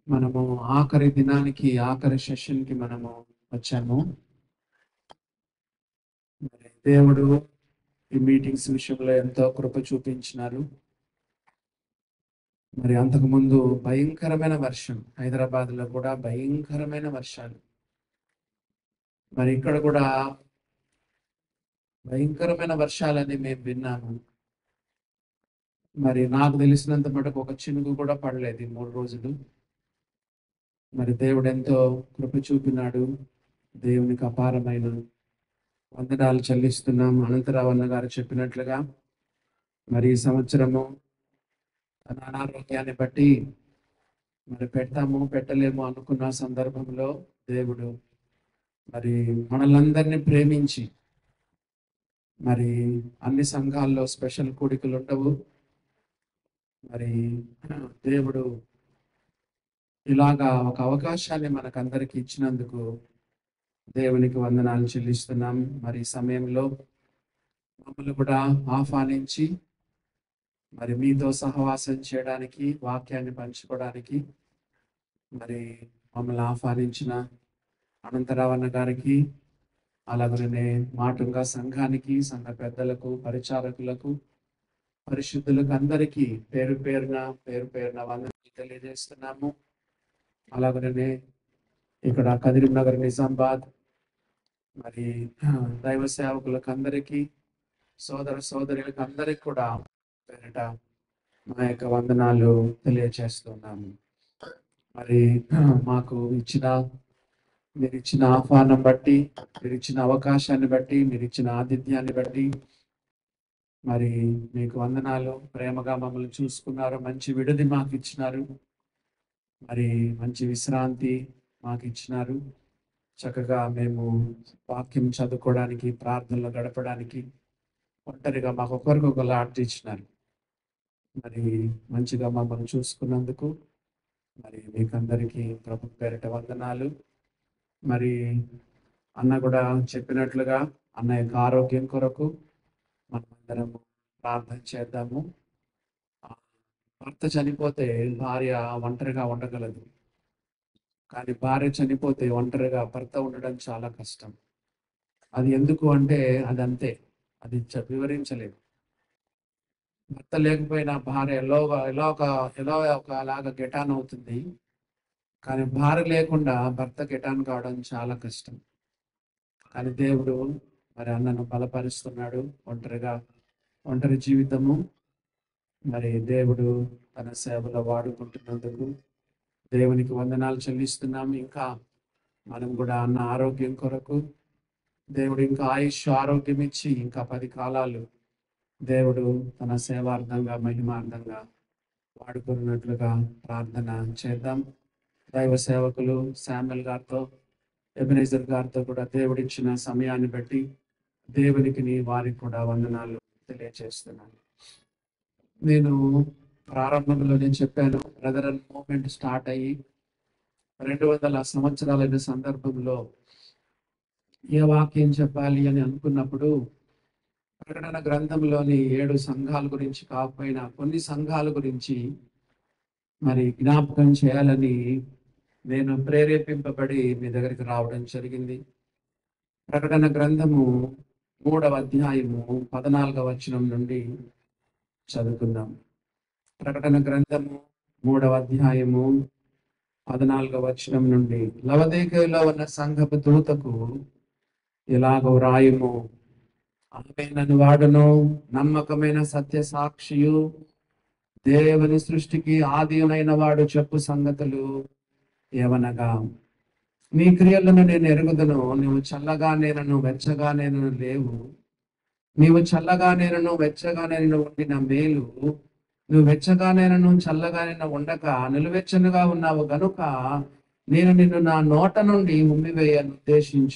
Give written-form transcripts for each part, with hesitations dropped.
మనము ఆఖరి దినానికి, ఆఖరి సెషన్‌కి మనము వచ్చాము. మరి దేవుడు ఈ మీటింగ్స్ విషయంలో ఎంతో కృప చూపించినారు. మరి అంతకుముందు భయంకరమైన వర్షం. హైదరాబాద్‌లో కూడా భయంకరమైన వర్షాలు. మరి ఇక్కడ కూడా భయంకరమైన వర్షాలని మేము విన్నాము. మరి నాకు తెలిసినంత మటుకు ఒక చినుకు కూడా పడలేదు ఈ 3 రోజులు. మరి దేవుడు ఎంతో కృప చూపినాడు. దేవునికి అపారమైన వందనాలు చెల్లిస్తున్నాం. అనంతరావు అన్న గారు చెప్పినట్లుగా మరి ఈ సంవత్సరము తన అనారోగ్యాన్ని బట్టి మరి పెడతాము పెట్టలేము అనుకున్న సందర్భంలో దేవుడు మరి మనలందరినీ ప్రేమించి మరి అన్ని సంఘాల్లో స్పెషల్ కూడికలు ఉండవు. మరి దేవుడు ఇలాగా ఒక అవకాశాన్ని మనకందరికి ఇచ్చినందుకు దేవునికి వందనాలు చెల్లిస్తున్నాం. మరి ఈ సమయంలో మమ్మల్ని కూడా ఆహ్వానించి మరి మీతో సహవాసం చేయడానికి, వాక్యాన్ని పంచుకోవడానికి మరి మమ్మల్ని ఆహ్వానించిన అనంతరావణ గారికి, అలాగనే మాటంగా సంఘానికి, సంఘ పెద్దలకు, పరిచారకులకు, పరిశుద్ధులకు అందరికీ పేరు పేరున వందనాలు తెలియజేస్తున్నాము. అలాగనే ఇక్కడ కదిరినగర్, నిజామాబాద్ మరి దైవ సేవకులకు అందరికీ, సోదర సోదరులకు అందరికీ కూడా పేరిట మా యొక్క వందనాలు తెలియజేస్తున్నాము. మరి మాకు మీరు ఇచ్చిన ఆహ్వానం బట్టి, మీరు ఇచ్చిన అవకాశాన్ని బట్టి, మీరు ఇచ్చిన ఆతిథ్యాన్ని బట్టి మరి మీకు వందనాలు. ప్రేమగా మమ్మల్ని చూసుకున్నారు, మంచి విడిది మాకు ఇచ్చినారు, మరి మంచి విశ్రాంతి మాకు ఇచ్చినారు. చక్కగా మేము వాక్యం చదువుకోవడానికి, ప్రార్థనలు గడపడానికి ఒంటరిగా మాకు ఒకరికొకరు లాట్ ఇచ్చినారు. మరి మంచిగా మమ్మల్ని చూసుకున్నందుకు మరి మీకందరికీ ప్రభు పేరిట వందనాలు. మరి అన్న కూడా చెప్పినట్లుగా అన్న యొక్క ఆరోగ్యం కొరకు మనమందరం ప్రార్థన చేద్దాము. భర్త చనిపోతే భార్య ఒంటరిగా ఉండగలదు, కానీ భార్య చనిపోతే ఒంటరిగా భర్త ఉండడం చాలా కష్టం. అది ఎందుకు అంటే అదంతే, అది వివరించలేదు. భర్త లేకపోయినా భార్య ఎలా ఒకలాగా గెటాన్ అవుతుంది, కానీ భార్య లేకుండా భర్త గెటాన్ కావడం చాలా కష్టం. కానీ దేవుడు మరి అన్నను బలపరుస్తున్నాడు. ఒంటరి జీవితము మరి దేవుడు తన సేవలో వాడుకుంటున్నందుకు దేవునికి వందనాలు చెల్లిస్తున్నాము. ఇంకా మనం కూడా అన్న ఆరోగ్యం కొరకు దేవుడు ఇంకా ఆరోగ్యం ఇచ్చి ఇంకా 10 కాలాలు దేవుడు తన సేవార్థంగా, మహిమార్థంగా వాడుకున్నట్లుగా ప్రార్థన చేద్దాం. దైవ సేవకులు శామ్యుల్ గారితో, ఎబెనేజర్ గారితో కూడా దేవుడిచ్చిన సమయాన్ని బట్టి దేవునికి వారికి కూడా వందనాలు తెలియజేస్తున్నాను. నేను ప్రారంభంలోనే చెప్పాను, బ్రదర్ అండ్ మూవ్మెంట్ స్టార్ట్ అయ్యి 200 సంవత్సరాలైన సందర్భంలో ఏ వాక్యం చెప్పాలి అని అనుకున్నప్పుడు ప్రకటన గ్రంథంలోని 7 సంఘాల గురించి కాకపోయినా కొన్ని సంఘాల గురించి మరి జ్ఞాపకం చేయాలని నేను ప్రేరేపింపబడి మీ దగ్గరికి రావడం జరిగింది. ప్రకటన గ్రంథము 3వ అధ్యాయము 14వ వచనం నుండి చదువుకుందాం. ప్రకటన గ్రంథము 3వ అధ్యాయము 14వ వచనం నుండి, లవొదికయలో ఉన్న సంఘపు దూతకు ఇలాగ వ్రాయుము, ఆమెనను వాడును, నమ్మకమైన సత్య సాక్షియు, దేవుని సృష్టికి ఆదియమైన వాడు చెప్పు సంగతులు ఏవనగా, నీ క్రియలను నేను ఎరుగుదును, నువ్వు చల్లగా నేనను వెచ్చగా నేనను లేవు. నీవు చల్లగా నేనను వెచ్చగా నేను ఉండిన మేలు, నువ్వు వెచ్చగా నేనను చల్లగా నేను ఉండక నిలువెచ్చనుగా ఉన్నావు గనుక నేను నిన్ను నా నోట నుండి ఉమ్మివేయను ఉద్దేశించుచున్నాను.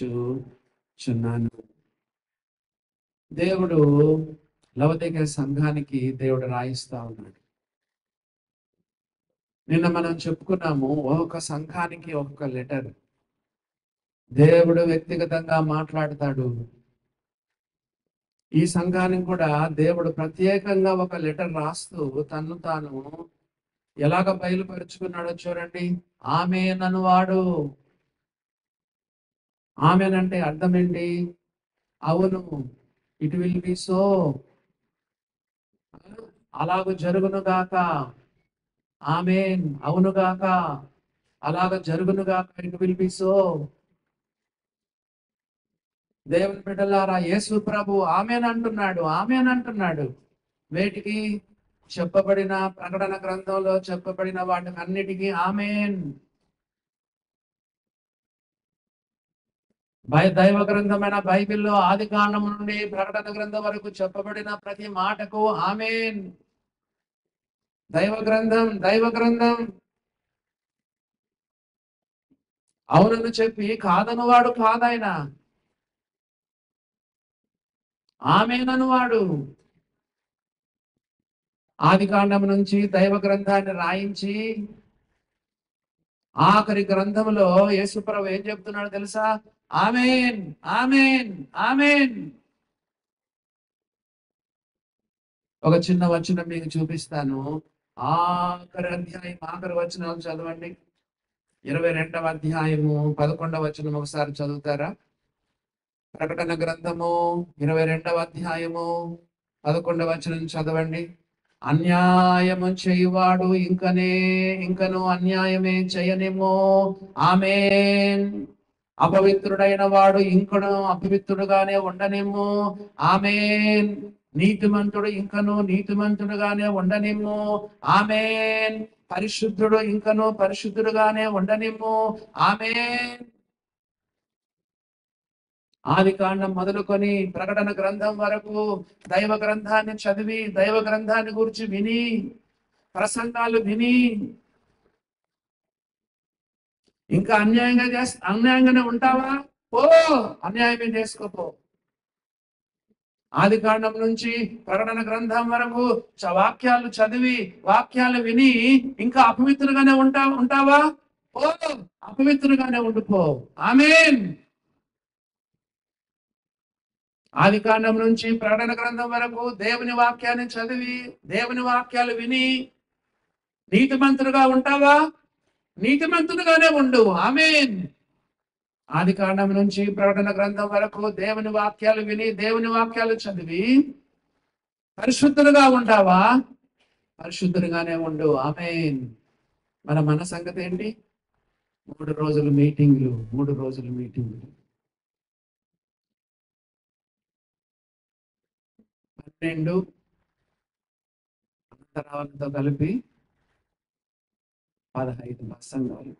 దేవుడు లవొదికయ సంఘానికి దేవుడు రాయిస్తా ఉన్నాడు. నిన్న మనం చెప్పుకున్నాము, ఒక్కొక్క సంఘానికి ఒక్కొక్క లెటర్ దేవుడు వ్యక్తిగతంగా మాట్లాడతాడు. ఈ సంఘానికి కూడా దేవుడు ప్రత్యేకంగా ఒక లెటర్ రాస్తూ తన్ను తాను ఎలాగ బయలుపరుచుకున్నాడో చూడండి. ఆమేన్ వాడు. ఆమెన్ అంటే అర్థం ఏంటి? అవును, ఇట్ విల్ బి సో, అలాగ జరుగును గాక. ఆమేన్, అవును గాక, అలాగ జరుగును గాక, ఇట్ విల్ బి సో. దేవుని బిడ్డలారా, యేసు ప్రభు ఆమేన్ అంటున్నాడు, ఆమేన్ అంటున్నాడు. వేటికి? చెప్పబడిన ప్రకటన గ్రంథంలో చెప్పబడిన వాటికి అన్నిటికీ ఆమేన్. దైవ గ్రంథమైన బైబిల్లో ఆది కాండం నుండి ప్రకటన గ్రంథం వరకు చెప్పబడిన ప్రతి మాటకు ఆమేన్. దైవ గ్రంథం, దైవ గ్రంథం అవునని చెప్పి కాదను వాడు కాదాయన. ఆమేనను వాడు. ఆది కాండం నుంచి దైవ గ్రంథాన్ని రాయించి ఆఖరి గ్రంథంలో యేసుప్రభు ఏం చెప్తున్నాడు తెలుసా? ఆమేన్, ఆమేన్, ఆమేన్. ఒక చిన్న వచనం మీకు చూపిస్తాను. ఆఖరి అధ్యాయం ఆఖరి వచనాలు చదవండి. 22వ అధ్యాయము 11వ వచనం ఒకసారి చదువుతారా? ప్రకటన గ్రంథము 22వ అధ్యాయము 11వ వచనం చదవండి. అన్యాయము చేయువాడు ఇంకను అన్యాయమే చేయనేమో. ఆమేన్. అపవిత్రుడైన వాడు ఇంకను అపవిత్రుడుగానే ఉండనేమో. ఆమేన్. నీతిమంతుడు ఇంకను నీతిమంతుడుగానే ఉండనేమో. ఆమేన్. పరిశుద్ధుడు ఇంకను పరిశుద్ధుడుగానే ఉండనేమో. ఆమేన్. ఆది కాండం మొదలుకొని ప్రకటన గ్రంథం వరకు దైవ గ్రంథాన్ని చదివి, దైవ గ్రంథాన్ని గురించి విని, ప్రసంగాలు విని ఇంకా అన్యాయంగానే ఉంటావా? ఓ, అన్యాయమే చేసుకోపో. ఆది కాండం నుంచి ప్రకటన గ్రంథం వరకు వాక్యాలు చదివి, వాక్యాలు విని ఇంకా అపవిత్రుగానే ఉంటావా? ఓ, అపవిత్రుగానే ఉండిపో. ఆమేన్. ఆది కాండం నుంచి ప్రకటన గ్రంథం వరకు దేవుని వాక్యాన్ని చదివి, దేవుని వాక్యాలు విని నీతిమంతుడుగా ఉంటావా? నీతిమంతుడుగానే ఉండు. ఆమేన్. ఆది కాండం నుంచి ప్రకటన గ్రంథం వరకు దేవుని వాక్యాలు విని, దేవుని వాక్యాలు చదివి పరిశుద్ధులుగా ఉంటావా? పరిశుద్ధులుగానే ఉండు. ఆమేన్. మన సంగతి ఏంటి? 3 రోజులు మీటింగ్లు, 3 రోజులు మీటింగ్లు. 12 అంతరాలతో కలిపి 15 ప్రసంగాలు.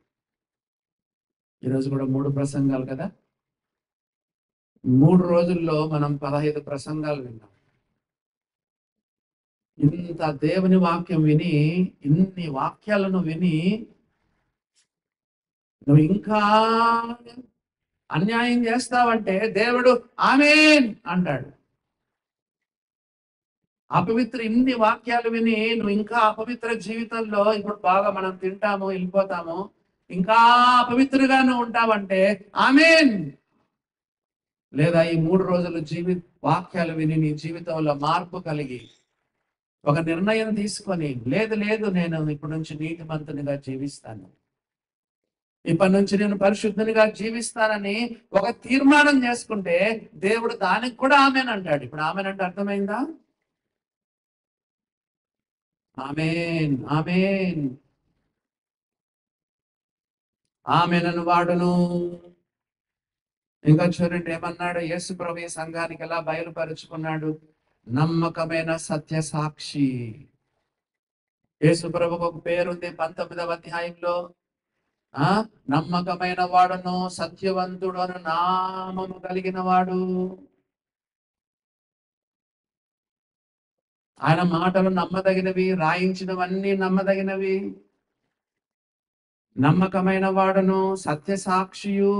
ఈరోజు కూడా 3 ప్రసంగాలు కదా. 3 రోజుల్లో మనం 15 ప్రసంగాలు విన్నాం. ఇంత దేవుని వాక్యం విని, ఇన్ని వాక్యాలను విని నువ్వు ఇంకా అన్యాయం చేస్తావంటే దేవుడు ఆమేన్ అంటాడు. ఇన్ని వాక్యాలు విని నువ్వు ఇంకా అపవిత్ర జీవితంలో, ఇప్పుడు బాగా మనం తింటాము, వెళ్ళిపోతాము, ఇంకా అపవిత్రగా నువ్వు ఉంటావంటే ఆమేన్. లేదా ఈ 3 రోజులు వాక్యాలు విని నీ జీవితంలో మార్పు కలిగి ఒక నిర్ణయం తీసుకొని, లేదు నేను ఇప్పటి నుంచి నీతిమంతునిగా జీవిస్తాను, ఇప్పటి నుంచి నేను పరిశుద్ధునిగా జీవిస్తానని ఒక తీర్మానం చేసుకుంటే దేవుడు దానికి కూడా ఆమేన్ అంటాడు. ఇప్పుడు ఆమేన్ అంటే అర్థమైందా? ఆమేన్, ఆమేన్, ఆమేనను వాడును. ఇంకా చూడండి ఏమన్నాడు యేసు ప్రభు ఈ సంఘానికి ఎలా బయలుపరుచుకున్నాడు? నమ్మకమైన సత్య సాక్షి. యేసు ప్రభుకు ఒక పేరుంది 19వ అధ్యాయంలో. నమ్మకమైన వాడును, సత్యవంతుడు అను నామము కలిగిన వాడు. ఆయన మాటలు నమ్మదగినవి, రాయించినవన్నీ నమ్మదగినవి. నమ్మకమైన వాడును, సత్య సాక్షియు.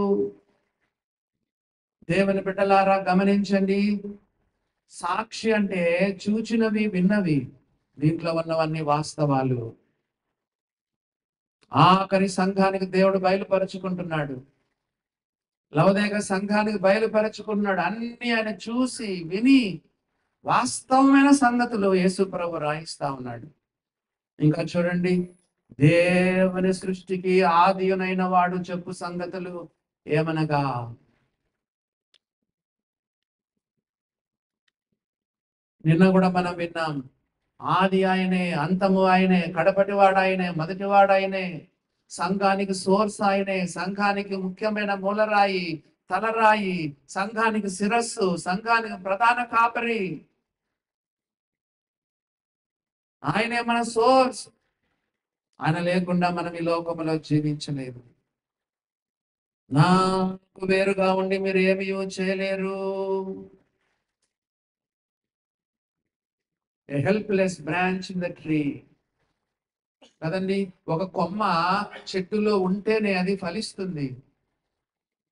దేవుని బిడ్డలారా గమనించండి. సాక్షి అంటే చూచినవి, విన్నవి, దీంట్లో ఉన్నవన్నీ వాస్తవాలు. ఆఖరి సంఘానికి దేవుడు బయలుపరుచుకుంటున్నాడు. లవోదికయ సంఘానికి బయలుపరుచుకున్నాడు. అన్ని ఆయన చూసి విని వాస్తవమైన సంగతులు యేసు ప్రభు రాయిస్తా ఉన్నాడు. ఇంకా చూడండి దేవుని సృష్టికి ఆదియునైన వాడు చెప్పు సంగతులు ఏమనగా, నిన్న కూడా మనం విన్నాం, ఆది ఆయనే, అంతము ఆయనే, కడపటివాడు ఆయనే, మొదటివాడు ఆయనే, సంఘానికి సోర్స్ ఆయనే, సంఘానికి ముఖ్యమైన మూలరాయి, తలరాయి, సంఘానికి శిరస్సు, సంఘానికి ప్రధాన కాపరి. ఆయనే మన సోర్స్. ఆయన లేకుండా మనం ఈ లోకంలో జీవించలేము. నాకు వేరుగా ఉండి మీరు ఏమీ చేయలేరు. A helpless branch in the tree. కదండి, ఒక కొమ్మ చెట్టులో ఉంటేనే అది ఫలిస్తుంది.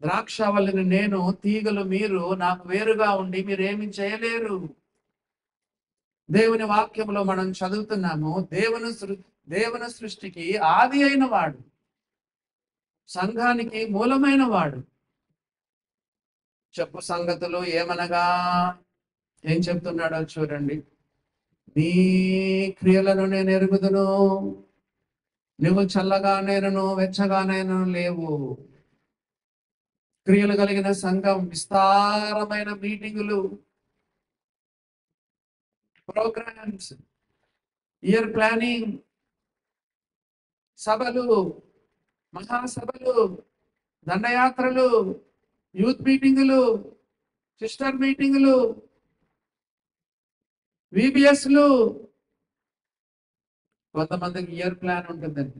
ద్రాక్షవల్లిని నేను, తీగలు మీరు, నాకు వేరుగా ఉండి మీరేమి చేయలేరు. దేవుని వాక్యంలో మనం చదువుతున్నాము, దేవుని సృష్టికి ఆది అయిన వాడు, సంఘానికి మూలమైన వాడు చెప్పు సంగతులు ఏమనగా ఏం చెప్తున్నాడో చూడండి. నీ క్రియలను నేను ఎరుగుదును, నువ్వు చల్లగా నేనను వెచ్చగా నేనను లేవు. క్రియలు కలిగిన సంఘం, విస్తారమైన మీటింగులు, ప్రోగ్రామ్స్, ఇయర్ ప్లానింగ్, సభలు, మహాసభలు, దండయాత్రలు, యూత్ మీటింగులు, సిస్టర్ మీటింగులు, విబిఎస్లు. కొంతమందికి ఇయర్ ప్లాన్ ఉంటుందండి.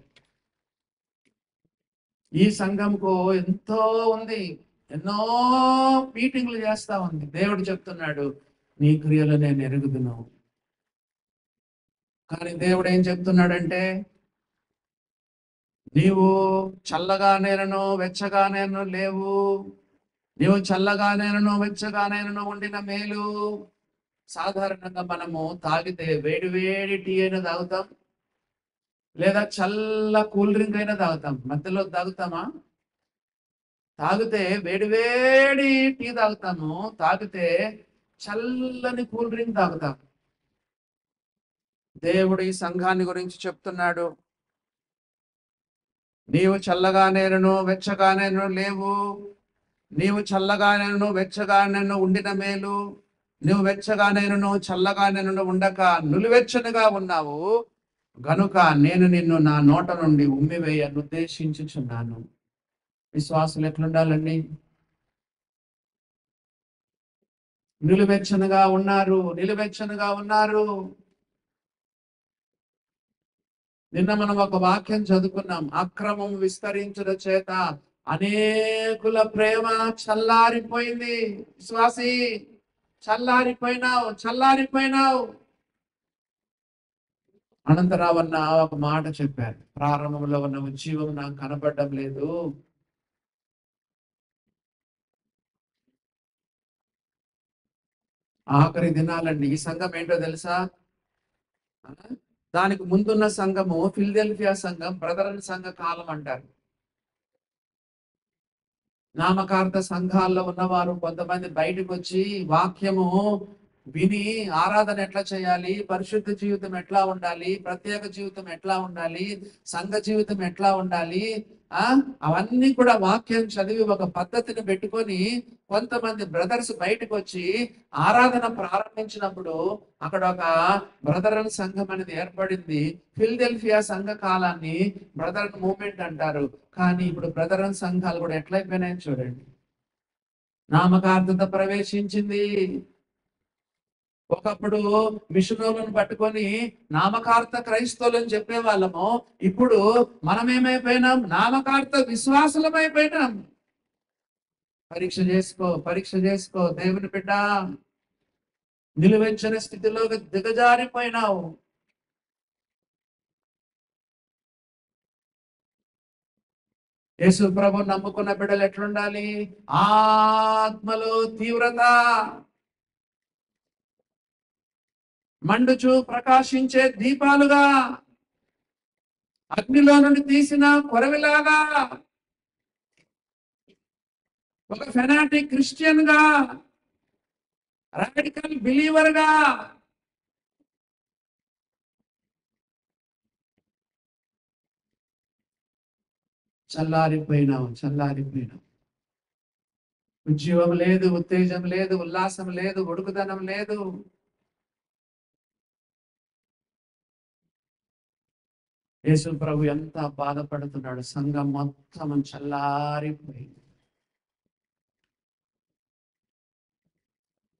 ఈ సంఘంకు ఎంతో ఉంది, ఎన్నో మీటింగ్లు చేస్తా ఉంది. దేవుడు చెప్తున్నాడు, నీ క్రియలు నేను ఎరుగుదును. కానీ దేవుడు ఏం చెప్తున్నాడంటే, నీవు చల్లగా నేనను వెచ్చగా నేను లేవు. నీవు చల్లగా నేనను వెచ్చగా నేను ఉండిన మేలు. సాధారణంగా మనము తాగితే వేడి వేడి టీ అయినా తాగుతాం, లేదా చల్ల కూల్ డ్రింక్ అయినా తాగుతాం. మధ్యలో తాగుతామా? తాగితే వేడి వేడి టీ తాగుతాము, తాగితే చల్లని కూల్ డ్రింక్ తాగుతాం. దేవుడు ఈ సంఘాన్ని గురించి చెప్తున్నాడు, నీవు చల్లగా నేనను వెచ్చగా నేను లేవు. నీవు చల్లగా నేను వెచ్చగా నేను ఉండిన మేలు. నువ్వు వెచ్చగా నేను చల్లగా నేను ఉండక నులివెచ్చనుగా ఉన్నావు గనుక నేను నిన్ను నా నోట నుండి ఉమ్మివేయను ఉద్దేశించుచున్నాను. విశ్వాసులు ఎట్లుండాలండి? నిలువెచ్చనుగా ఉన్నారు, నిలువెచ్చనుగా ఉన్నారు. నిన్న మనం ఒక వాక్యం చదువుకున్నాం, అక్రమం విస్తరించుట చేత అనేకుల ప్రేమ చల్లారిపోయింది. విశ్వాసి, చల్లారిపోయినావు, చల్లారిపోయినావు. అనంతరావన్న ఒక మాట చెప్పారు, ప్రారంభంలో ఉన్న ఉజ్జీవం నాకు కనపడడం లేదు. ఆఖరి దినాలండి. ఈ సంఘం ఏంటో తెలుసా? దానికి ముందున్న సంఘము ఫిలదెల్ఫియా సంఘం, బ్రదరన్ సంఘ కాలం అంటారు. నామకార్థ సంఘాల్లో ఉన్నవారు కొంతమంది బయటకు వచ్చి వాక్యము విని ఆరాధన ఎట్లా చేయాలి, పరిశుద్ధ జీవితం ఎట్లా ఉండాలి, ప్రత్యేక జీవితం ఎట్లా ఉండాలి, సంఘ జీవితం ఎట్లా ఉండాలి, అవన్నీ కూడా వాక్యం చదివి ఒక పద్ధతిని పెట్టుకొని కొంతమంది బ్రదర్స్ బయటకు వచ్చి ఆరాధన ప్రారంభించినప్పుడు అక్కడ ఒక బ్రదరన్ సంఘం అనేది ఏర్పడింది. ఫిలదెల్ఫియా సంఘ కాలాన్ని బ్రదరన్ మూవ్మెంట్ అంటారు. కానీ ఇప్పుడు బ్రదరన్ సంఘాలు కూడా ఎట్లయిపోయినాయని చూడండి. నామకార్థత ప్రవేశించింది. ఒకప్పుడు మిషనోలను పట్టుకొని నామకార్థ క్రైస్తవులని చెప్పే వాళ్ళము, ఇప్పుడు మనం ఏమైపోయినాం? నామకార్థ విశ్వాసులమైపోయినాం. పరీక్ష చేసుకో, పరీక్ష చేసుకో దేవుని బిడ్డ. నిలువెచ్చని స్థితిలోకి దిగజారిపోయినావు. యేసు ప్రభు నమ్ముకున్న బిడ్డలు ఎట్లుండాలి? ఆత్మలో తీవ్రత, మండుచు ప్రకాశించే దీపాలుగా, అగ్నిలో నుండి తీసిన కొరవిలాగా, ఒక ఫెనాటిక్ క్రిస్టియన్ గా, రాడికల్ బిలీవర్ గా, చల్లారిపోయినాం. ఉద్యోగం లేదు, ఉత్తేజం లేదు, ఉల్లాసం లేదు, ఉడుకుదనం లేదు. యేసు ప్రభు ఎంత బాధపడుతున్నాడు. సంఘం మొత్తం చల్లారిపోయింది.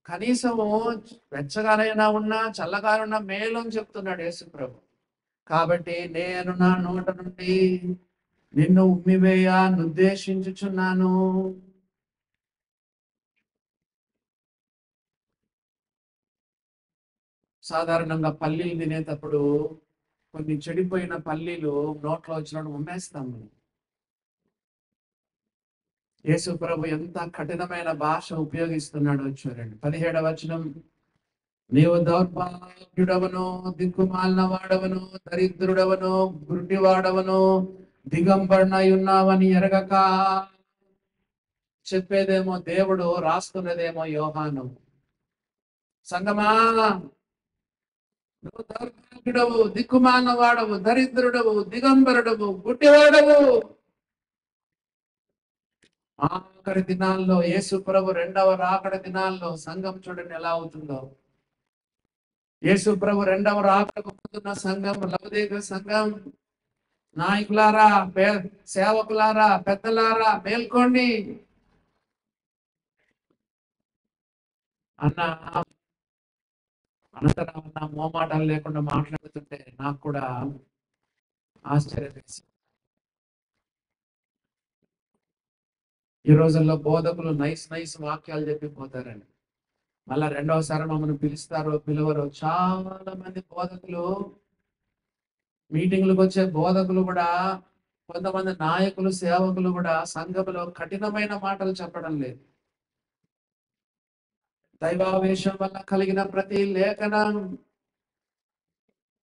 కనీసము వెచ్చగానైనా ఉన్నా చల్లగానున్నా మేలు అని చెప్తున్నాడు యేసు ప్రభు. కాబట్టి నేను నా నోట నుండి నిన్ను ఉమ్మివేయ నిర్దేశించుచున్నాను. సాధారణంగా పల్లీలు తినేటప్పుడు కొన్ని చెడిపోయిన పల్లీలు నోట్లో వచ్చినప్పుడు ఉమ్మేస్తాము. యేసు ప్రభు ఎంత కఠినమైన భాష ఉపయోగిస్తున్నాడో చూడండి. 17వ వచనం, నీవు దౌర్భాగ్యుడవను, దిక్కుమాలిన వాడవను, దరిద్రుడవను, గుడ్డివాడవను, దిగంబరునై ఉన్నావని ఎరగక. చెప్పేదేమో దేవుడు, రాస్తున్నదేమో యోహాను. సంగమా, నువ్వు దౌర్భాగ్యుడవు, దిక్కుమాలిన వాడవు, దరిద్రుడవు, దిగంబరుడవు, గుడ్డివాడవు. ఆఖరి దినాల్లో యేసు ప్రభు రెండవ రాకడ దినాల్లో సంఘం చూడండి ఎలా అవుతుందో. యేసు ప్రభు రెండవ రాకడకు ముందున్న సంఘం, లవోదికయ సంఘం, నాయకులారా, సేవకులారా, పెద్దలారా మేల్కోండి అన్న అనంతరం మోమాటాలు లేకుండా మాట్లాడుతుంటే నాకు కూడా ఆశ్చర్యం వేసింది. ఈ రోజుల్లో బోధకులు నైస్ వాక్యాలు చెప్పిపోతారండి. మళ్ళా రెండవసారి మమ్మల్ని పిలుస్తారో పిలువరో. చాలా మంది బోధకులు, మీటింగ్లకు వచ్చే బోధకులు కూడా, కొంతమంది నాయకులు, సేవకులు కూడా సంఘములో కఠినమైన మాటలు చెప్పడం లేదు. దైవావేశం వల్ల కలిగిన ప్రతి లేఖనం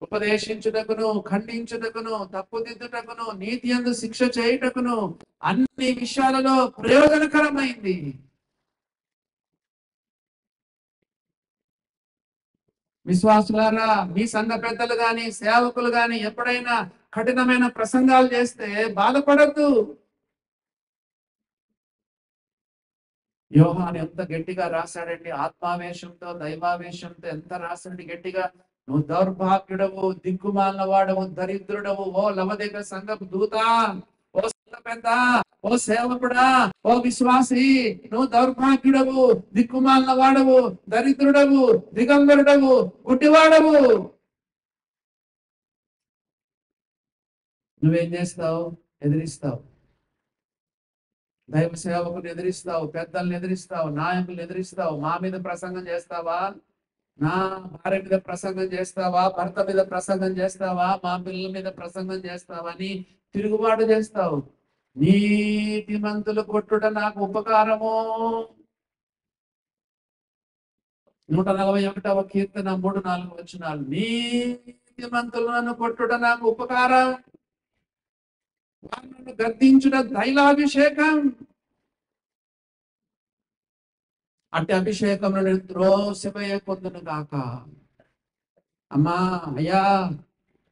ఉపదేశించుటకును, ఖండించుటకును, తప్పుదిద్దుటకును, నీతి యందు శిక్ష చేయుటకును, అన్ని విషయాలలో ప్రయోజనకరమైంది. విశ్వాసులారా, మీ సంఘ పెద్దలు గాని, సేవకులు గాని ఎప్పుడైనా కఠినమైన ప్రసంగాలు చేస్తే బాధపడద్దు. యోహాను ఎంత గట్టిగా రాశాడండి. ఆత్మావేశంతో, దైవావేశంతో ఎంత రాశాడు గట్టిగా. నువ్వు దౌర్భాగ్యుడవు, దిక్కుమాలిన వాడవు, దరిద్రుడవు, ఓ లవోదికయ సంఘపు దూత, ఓ సంఘ పెద్ద, ఓ సేవకుడా, ఓ విశ్వాసి, నువ్వు దౌర్భాగ్యుడవు, దిక్కుమాలిన వాడవు, దరిద్రుడవు, దిగంబరుడవు, గుడ్డివాడవు. నువ్వేం చేస్తావు? ఎదిరిస్తావు. దైవ సేవకుని ఎదిరిస్తావు, పెద్దల్ని ఎదిరిస్తావు, నాయకుల్ని ఎదిరిస్తావు. మా మీద ప్రసంగం చేస్తావా? నా భార్య మీద ప్రసంగం చేస్తావా? భర్త మీద ప్రసంగం చేస్తావా? మా పిల్లల మీద ప్రసంగం చేస్తావా అని తిరుగుబాటు చేస్తావు. నీతిమంతులు కొట్టుట నాకు ఉపకారము. 141వ కీర్తన 3-4 వచనాలు. నీతిమంతులను కొట్టుట నాకు ఉపకారం, వారిని గద్దించుట తైలాభిషేకం. అట్టి అభిషేకం నేను త్రోసివేయకొందును గాక. అమ్మా, అయ్యా,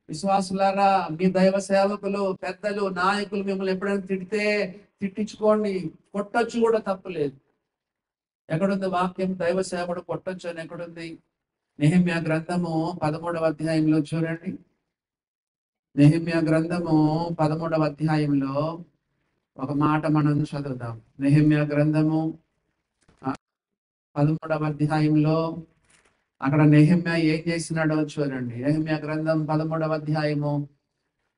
విశ్వాసులారా, మీ దైవ సేవకులు, పెద్దలు, నాయకులు మిమ్మల్ని ఎప్పుడైనా తిడితే తిట్టించుకోండి. కొట్టొచ్చు కూడా, తప్పులేదు. ఎక్కడుంది వాక్యం? దైవ సేవకుడు కొట్టొచ్చు అని ఎక్కడుంది? నెహెమ్యా గ్రంథము 13వ అధ్యాయంలో చూడండి. నెహెమ్యా గ్రంథము 13వ అధ్యాయంలో ఒక మాట మనం చదువుదాం. నెహెమ్యా గ్రంథము 13వ అధ్యాయంలో అక్కడ నెహెమ్యా ఏం చేసినాడో చూడండి. నెహెమ్యా గ్రంథం 13వ అధ్యాయము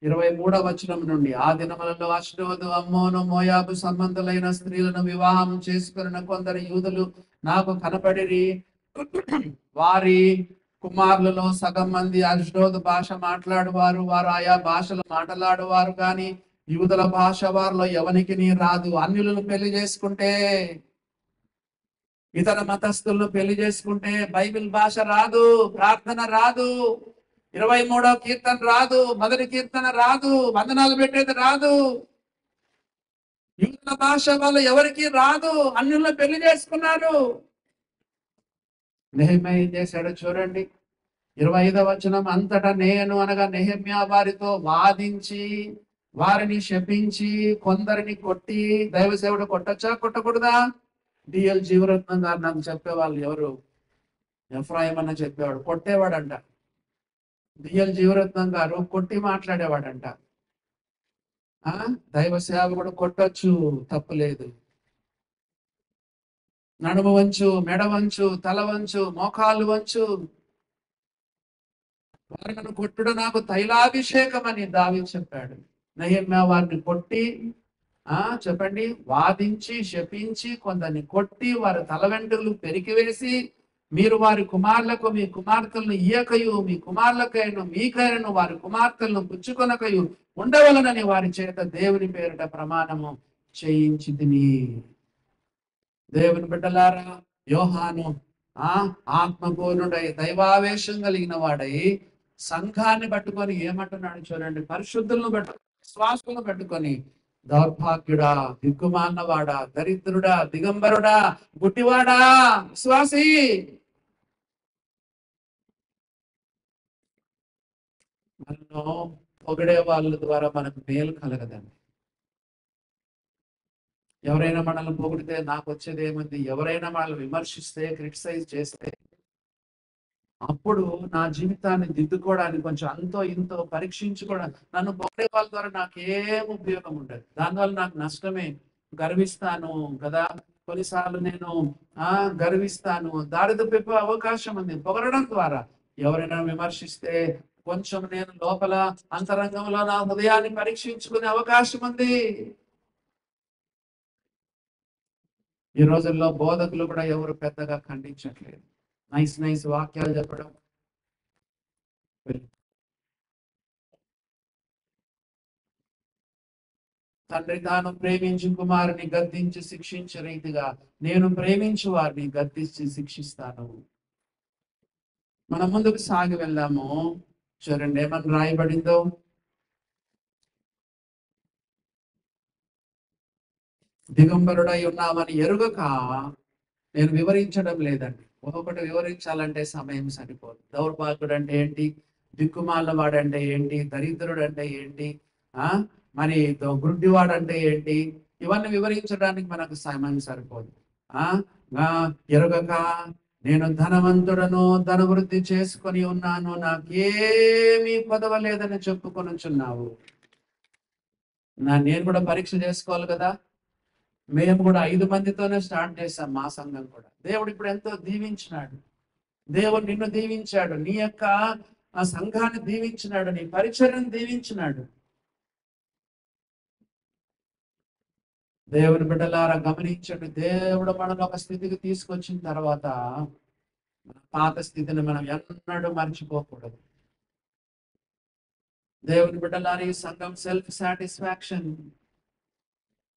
23వ వచనం నుండి, ఆ దినములలో అష్డోదు, అమ్మోను, మోయాబు సంబంధులైన స్త్రీలను వివాహం చేసుకున్న కొందరు యూదులు నాకు కనపడిరి. వారి కుమారులలో సగం మంది అష్డోదు భాష మాట్లాడువారు. వారు ఆయా భాషలు మాట్లాడువారు, కానీ యూదుల భాష వారిలో ఎవనికి రాదు. అన్యులను పెళ్లి చేసుకుంటే, ఇతర మతస్థులను పెళ్లి చేసుకుంటే బైబిల్ భాష రాదు, ప్రార్థన రాదు, 23వ కీర్తన రాదు, మొదటి కీర్తన రాదు, వందనాలు పెట్టేది రాదు. యూదుల భాష వాళ్ళు ఎవరికి రాదు. అన్యులను పెళ్లి చేసుకున్నారు. నెహెమ్యా ఏం చేశాడో చూడండి. 25వ వచనం, అంతటా నేను అనగా నెహెమ్యా వారితో వాదించి వారిని శపించి కొందరిని కొట్టి, దైవ సేవకుడు కొట్టచ్చా కొట్టకూడదా? డిఎల్ జీవరత్నం గారు నాకు చెప్పేవాళ్ళు, ఎవరు ఎఫ్రాయిం అన్న చెప్పేవాడు, కొట్టేవాడంట. డిఎల్ జీవరత్నం గారు కొట్టి మాట్లాడేవాడంట. దైవ సేవకుడు కొట్టొచ్చు, తప్పులేదు. నడుము వంచు, మెడ వంచు, తల వంచు, మోకాలు వంచు, వారు నన్ను కొట్టుడు నాకు తైలాభిషేకం అని దావీదు చెప్పాడు. నెహెమ్యా వారిని కొట్టి చెప్పండి, వాదించి శపించి కొందరిని కొట్టి వారి తల వెంట్రుకలు పెరికివేసి, మీరు వారి కుమారులకు మీ కుమార్తెలను ఇయ్యకయు, మీ కుమారులకైనా మీకైనా వారి కుమార్తెలను పుచ్చుకొనకయు ఉండవలనని వారి చేత దేవుని పేరిట ప్రమాణము చేయించితిని. దేవుని బిడ్డలారా, యోహాను ఆత్మపూర్ణుడై దైవావేశం కలిగిన వాడై సంఘాన్ని పట్టుకొని ఏమంటున్నాడు చూడండి. పరిశుద్ధులను విశ్వాసులను పట్టుకొని, దౌర్భాగ్యుడా, దిక్కుమాన్నవాడా, దరిద్రుడా, దిగంబరుడా, గుడ్డివాడా, విశ్వాసి, మనను పొగిడే వాళ్ళ ద్వారా మనకు మేలు కలగదండి. ఎవరైనా మనల్ని పొగిడితే నాకు వచ్చేది ఏముంది? ఎవరైనా మనల్ని విమర్శిస్తే, క్రిటిసైజ్ చేస్తే, అప్పుడు నా జీవితాన్ని దిద్దుకోవడానికి కొంచెం అంతో ఇంతో పరీక్షించుకోవడం, నన్ను పొగిడే వాళ్ళ ద్వారా నాకు ఏం ఉపయోగం ఉండదు. దానివల్ల నాకు నష్టమే. గర్విస్తాను కదా, కొన్నిసార్లు నేను గర్విస్తాను, దారి తప్పే అవకాశం ఉంది. పొగడడం ద్వారా ఎవరైనా విమర్శిస్తే కొంచెం నేను లోపల అంతరంగంలో నా హృదయాన్ని పరీక్షించుకునే అవకాశం ఉంది. ఈ రోజుల్లో బోధకులు కూడా ఎవరు పెద్దగా ఖండించట్లేదు. నైస్ వాక్యాలు చెప్పడం, తండ్రి తాను ప్రేమించి కుమారుని గద్దించి శిక్షించే రీతిగా నేను ప్రేమించు వారిని గద్దించి శిక్షిస్తాను. మనం ముందుకు సాగి వెళ్దాము. చూడండి ఏమని రాయబడిందో. దిగంబరుడై ఉన్నామని ఎరుగక, నేను వివరించడం లేదండి, ఒక్కొక్కటి వివరించాలంటే సమయం సరిపోదు. దౌర్భాగ్యుడు అంటే ఏంటి, దిక్కుమాల వాడంటే ఏంటి, దరిద్రుడు అంటే ఏంటి, మరి గుడ్డివాడు అంటే ఏంటి, ఇవన్నీ వివరించడానికి మనకు సమయం సరిపోదు. ఎరుగక నేను ధనవంతుడను, ధనవృద్ధి చేసుకొని ఉన్నాను, నాకేమీ పొదవలేదని చెప్పుకొనుచున్నావు. నేను కూడా పరీక్ష చేసుకోవాలి కదా. మేము కూడా 5 మందితోనే స్టార్ట్ చేశాం మా సంఘం కూడా. దేవుడు ఇప్పుడు ఎంతో దీవించినాడు. దేవుడు నిన్ను దీవించాడు, నీ యొక్క సంఘాన్ని దీవించినాడు, నీ పరిచర్యను దీవించినాడు. దేవుని బిడ్డలారా గమనించండి, దేవుడు మనల్ని ఒక స్థితికి తీసుకొచ్చిన తర్వాత మన పాత స్థితిని మనం ఎన్నడూ మర్చిపోకూడదు. దేవుని బిడ్డలారా, ఈ సంఘం సెల్ఫ్ సాటిస్ఫాక్షన్.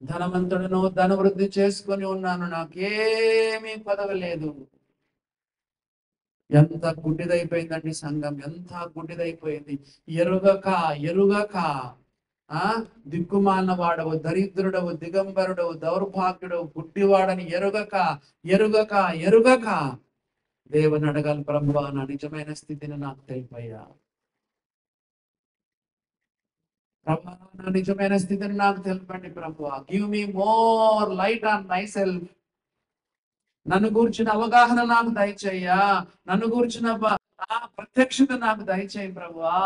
ధనవంతుడును, ధనవృద్ధి చేసుకొని ఉన్నాను, నాకేమీ పదవి లేదు. ఎంత గుడ్డిదైపోయిందండి సంఘం, ఎంత గుడ్డిదైపోయింది. ఎరుగక దిక్కుమాలిన వాడవు, దరిద్రుడవు, దిగంబరుడవు, దౌర్భాగ్యుడవు, గుడ్డివాడని ఎరుగక దేవుని అడగాలి, ప్రభువా నా నిజమైన స్థితిని నాకు తెలిపయ్యా, ప్రభువా నా నిజమైన స్థితిని నాకు తెలిపండి ప్రభువా. Give me more light on my self. నన్ను గూర్చిన అవగాహన నాకు దయచేయ్యా, నన్ను గూర్చిన ప్రత్యక్షత నాకు దయచేయి ప్రభువా.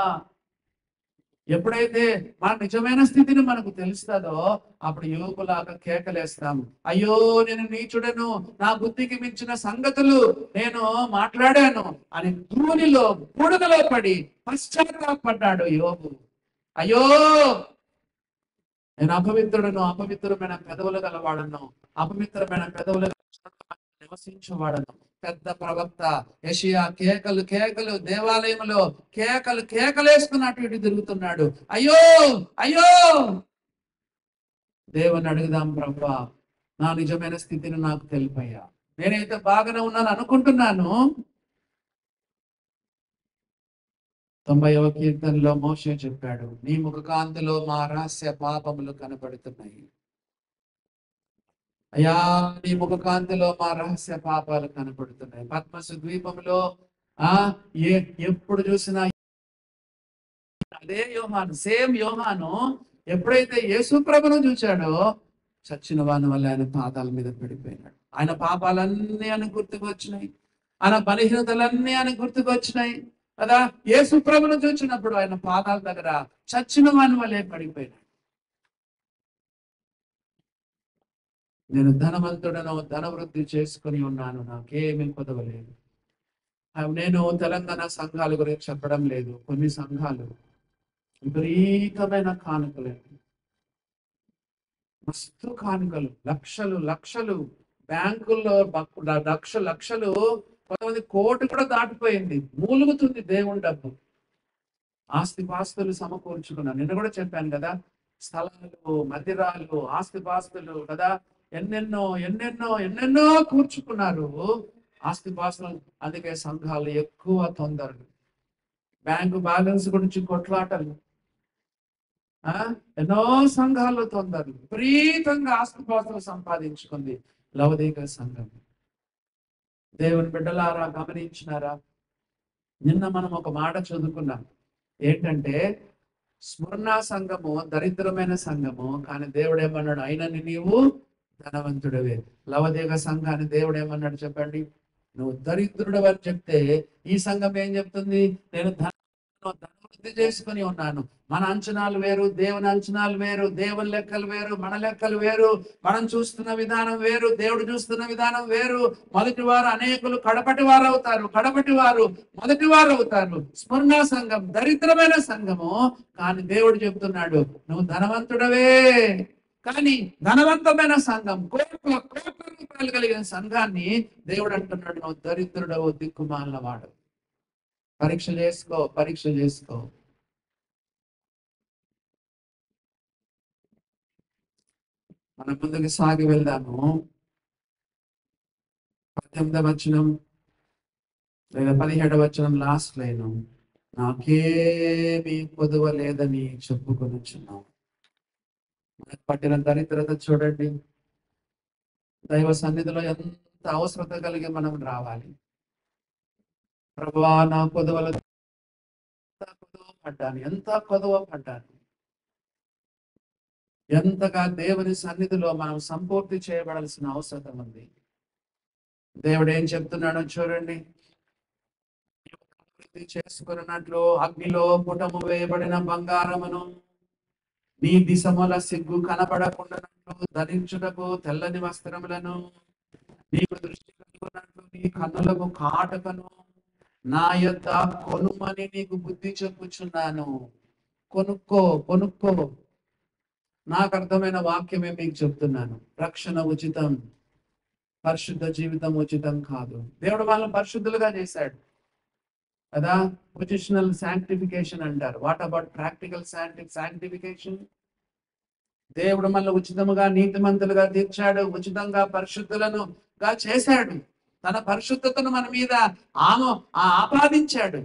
ఎప్పుడైతే మన నిజమైన స్థితిని మనకు తెలుస్తుందో అప్పుడు యువకులాగా కేకలేస్తాము, అయ్యో నేను నీచుడను, నా బుద్ధికి మించిన సంగతులు నేను మాట్లాడాను అని ధూళిలో బుడగలో పడి పశ్చాత్తాపడ్డాడు యోబు. అయ్యో నేను అపవిత్రుడను, అపవిత్రమైన పెదవులు గలవాడను, అపవిత్రమైన పెదవులు నివసించేవాడను. పెద్ద ప్రవక్త యెషయా కేకలు దేవాలయంలో కేకలేసుకున్నట్టు ఇటు తిరుగుతున్నాడు. అయ్యో అయ్యో, దేవుని అడుగుదాం, ప్రభువా నా నిజమైన స్థితిని నాకు తెలిపయ్యా. నేనైతే బాగానే ఉన్నాను అనుకుంటున్నాను. 90వ కీర్తనలో మోషే చెప్పాడు, నీ ముఖకాంతిలో మా రహస్య పాపములు కనబడుతున్నాయి. అయ్యా నీ ముఖకాంతిలో మా రహస్య పాపాలు కనపడుతున్నాయి. పద్మసు ద్వీపంలో ఎప్పుడు చూసినా అదే యోహాను, సేమ్ యోహాను ఎప్పుడైతే యేసు ప్రభును చూచాడో చచ్చిన వాని వల్ల ఆయన పాదాల మీద పడిపోయినాడు. ఆయన పాపాలన్నీ ఆయన గుర్తుకొచ్చినాయి, ఆయన బలహీనతలన్నీ ఆయన గుర్తుకొచ్చినాయి కదా. యేసు ప్రభును చూచినప్పుడు ఆయన పాదాల దగ్గర చచ్చిన వాని వల్లే పడిపోయినాడు. నేను ధనవంతుడను, ధనవృద్ధి చేసుకుని ఉన్నాను, నాకేమీ కొదవలేదు. నేను తెలంగాణ సంఘాల గురించి చెప్పడం లేదు. కొన్ని సంఘాలు విపరీతమైన కానుకలండి, మస్తు కానుకలు, లక్షలు లక్షలు, బ్యాంకుల్లో లక్షలు, కొంతమంది కోటి కూడా దాటిపోయింది. మూలుగుతుంది దేవుని డబ్బు. ఆస్తిపాస్తులు సమకూర్చుకున్నాను. నిన్న కూడా చెప్పాను కదా, స్థలాలు, మదిరాలు, ఆస్తిపాస్తులు కదా, ఎన్నెన్నో ఎన్నెన్నో ఎన్నెన్నో కూర్చుకున్నారు ఆస్తిపాస్తులు. అందుకే సంఘాలు ఎక్కువ తొందరలు, బ్యాంకు బ్యాలెన్స్ గురించి కొట్లాటలు, ఎన్నో సంఘాల్లో తొందరలు, విపరీతంగా ఆస్తిపాస్తులు సంపాదించుకుంది లవదీక సంఘం. దేవుని బిడ్డలారా గమనించినారా? నిన్న మనం ఒక మాట చదువుకున్నాం. ఏంటంటే స్మరణ సంఘము దరిద్రమైన సంఘము, కానీ దేవుడు ఏమన్నాడు? అయినని నీవు ధనవంతుడవే. లవదీక సంఘాన్ని దేవుడు ఏమన్నాడు చెప్పండి? నువ్వు దరిద్రుడు అని చెప్తే ఈ సంఘం ఏం చెప్తుంది? నేను ధనవృద్ధి చేసుకుని ఉన్నాను. మన అంచనాలు వేరు, దేవుని అంచనాలు వేరు, దేవుని లెక్కలు వేరు, మన లెక్కలు వేరు, మనం చూస్తున్న విధానం వేరు, దేవుడు చూస్తున్న విధానం వేరు. మొదటి వారు అనేకులు కడపటి వారు అవుతారు, కడపటి వారు మొదటి వారు అవుతారు. స్మరణ సంఘం దరిద్రమైన సంఘము, కానీ దేవుడు చెప్తున్నాడు నువ్వు ధనవంతుడవే. కానీ ధనవంతమైన సంఘం, కోట్ల కోట్ల రూపాయలు కలిగిన సంఘాన్ని దేవుడు అంటున్నాడు నువ్వు దరిద్రుడవు, దిక్కుమాలిన వాడు. పరీక్ష చేసుకో, పరీక్ష చేసుకో. మనం ముందుకు సాగి వెళ్దాము. 18వ వచనం లేదా 17వ వచనం లాస్ట్ లైన్, నాకేమీ కొదువ లేదని చెప్పుకొనిచున్నాం. మనకు పట్టిన దరిద్రత చూడండి. దైవ సన్నిధిలో ఎంత అవసరత కలిగి మనం రావాలి. ప్రభువా, నా కొదువల పడ్డాను, ఎంత కొదువ పడ్డాను. ఎంతగా దేవుని సన్నిధిలో మనం సంపూర్తి చేయబడాల్సిన అవసరం ఉంది. దేవుడు ఏం చెప్తున్నాడో చూడండి. చేసుకున్నట్లు అగ్నిలో పుటము వేయబడిన బంగారమును, నీ దిశముల సిగ్గు కనబడకుండా ధరించుటకు తెల్లని వస్త్రములను, నీకు దృష్టి కలుగునట్లు నీ కన్నులకు కాటుకను నా యొద్ద కొనుమని నీకు బుద్ధి చెప్పుచున్నాను. కొనుక్కో, కొనుక్కో. నాకు అర్థమైన వాక్యమే మీకు చెప్తున్నాను. రక్షణ ఉచితం, పరిశుద్ధ జీవితం ఉచితం కాదు. దేవుడు వాళ్ళని పరిశుద్ధులుగా చేశాడు కదా. పొజిషనల్ శాంక్టిఫికేషన్ అంటారు. What about practical sanctification? దేవుడు మనల్ని ఉచితముగా నీతిమంతులుగా తీర్చాడు, ఉచితంగా పరిశుద్ధులను చేశాడు. తన పరిశుద్ధతను మన మీద ఆపాదించాడు.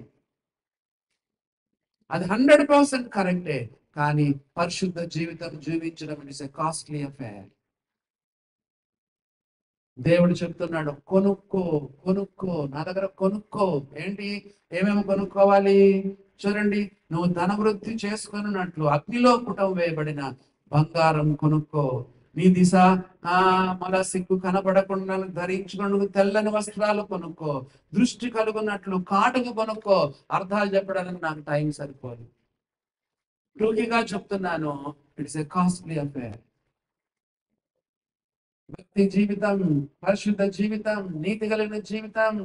అది 100% కరెక్టే. కానీ పరిశుద్ధ జీవితం జీవించడం ఇస్ ఎ కాస్ట్లీ అఫేర్. దేవుడు చెప్తున్నాడు కొనుక్కో, కొనుక్కో, నా దగ్గర కొనుక్కో. ఏంటి, ఏమేమి కొనుక్కోవాలి చూడండి. నువ్వు ధనవృద్ధి చేసుకున్నట్లు అగ్నిలో పుటం వేయబడిన బంగారం కొనుక్కో. నీ దిశ మళ్ళా సిగ్గు కనబడకుండా ధరించుకున్నట్టు తెల్లని వస్త్రాలు కొనుక్కో. దృష్టి కలుగున్నట్లు కాటుకు కొనుక్కో. అర్థాలు చెప్పడానికి నాకు టైం సరిపోదు, టూకీగా చెప్తున్నాను. It's a costly affair. భక్తి జీవితం, పరిశుద్ధ జీవితం, నీతి కలిగిన జీవితం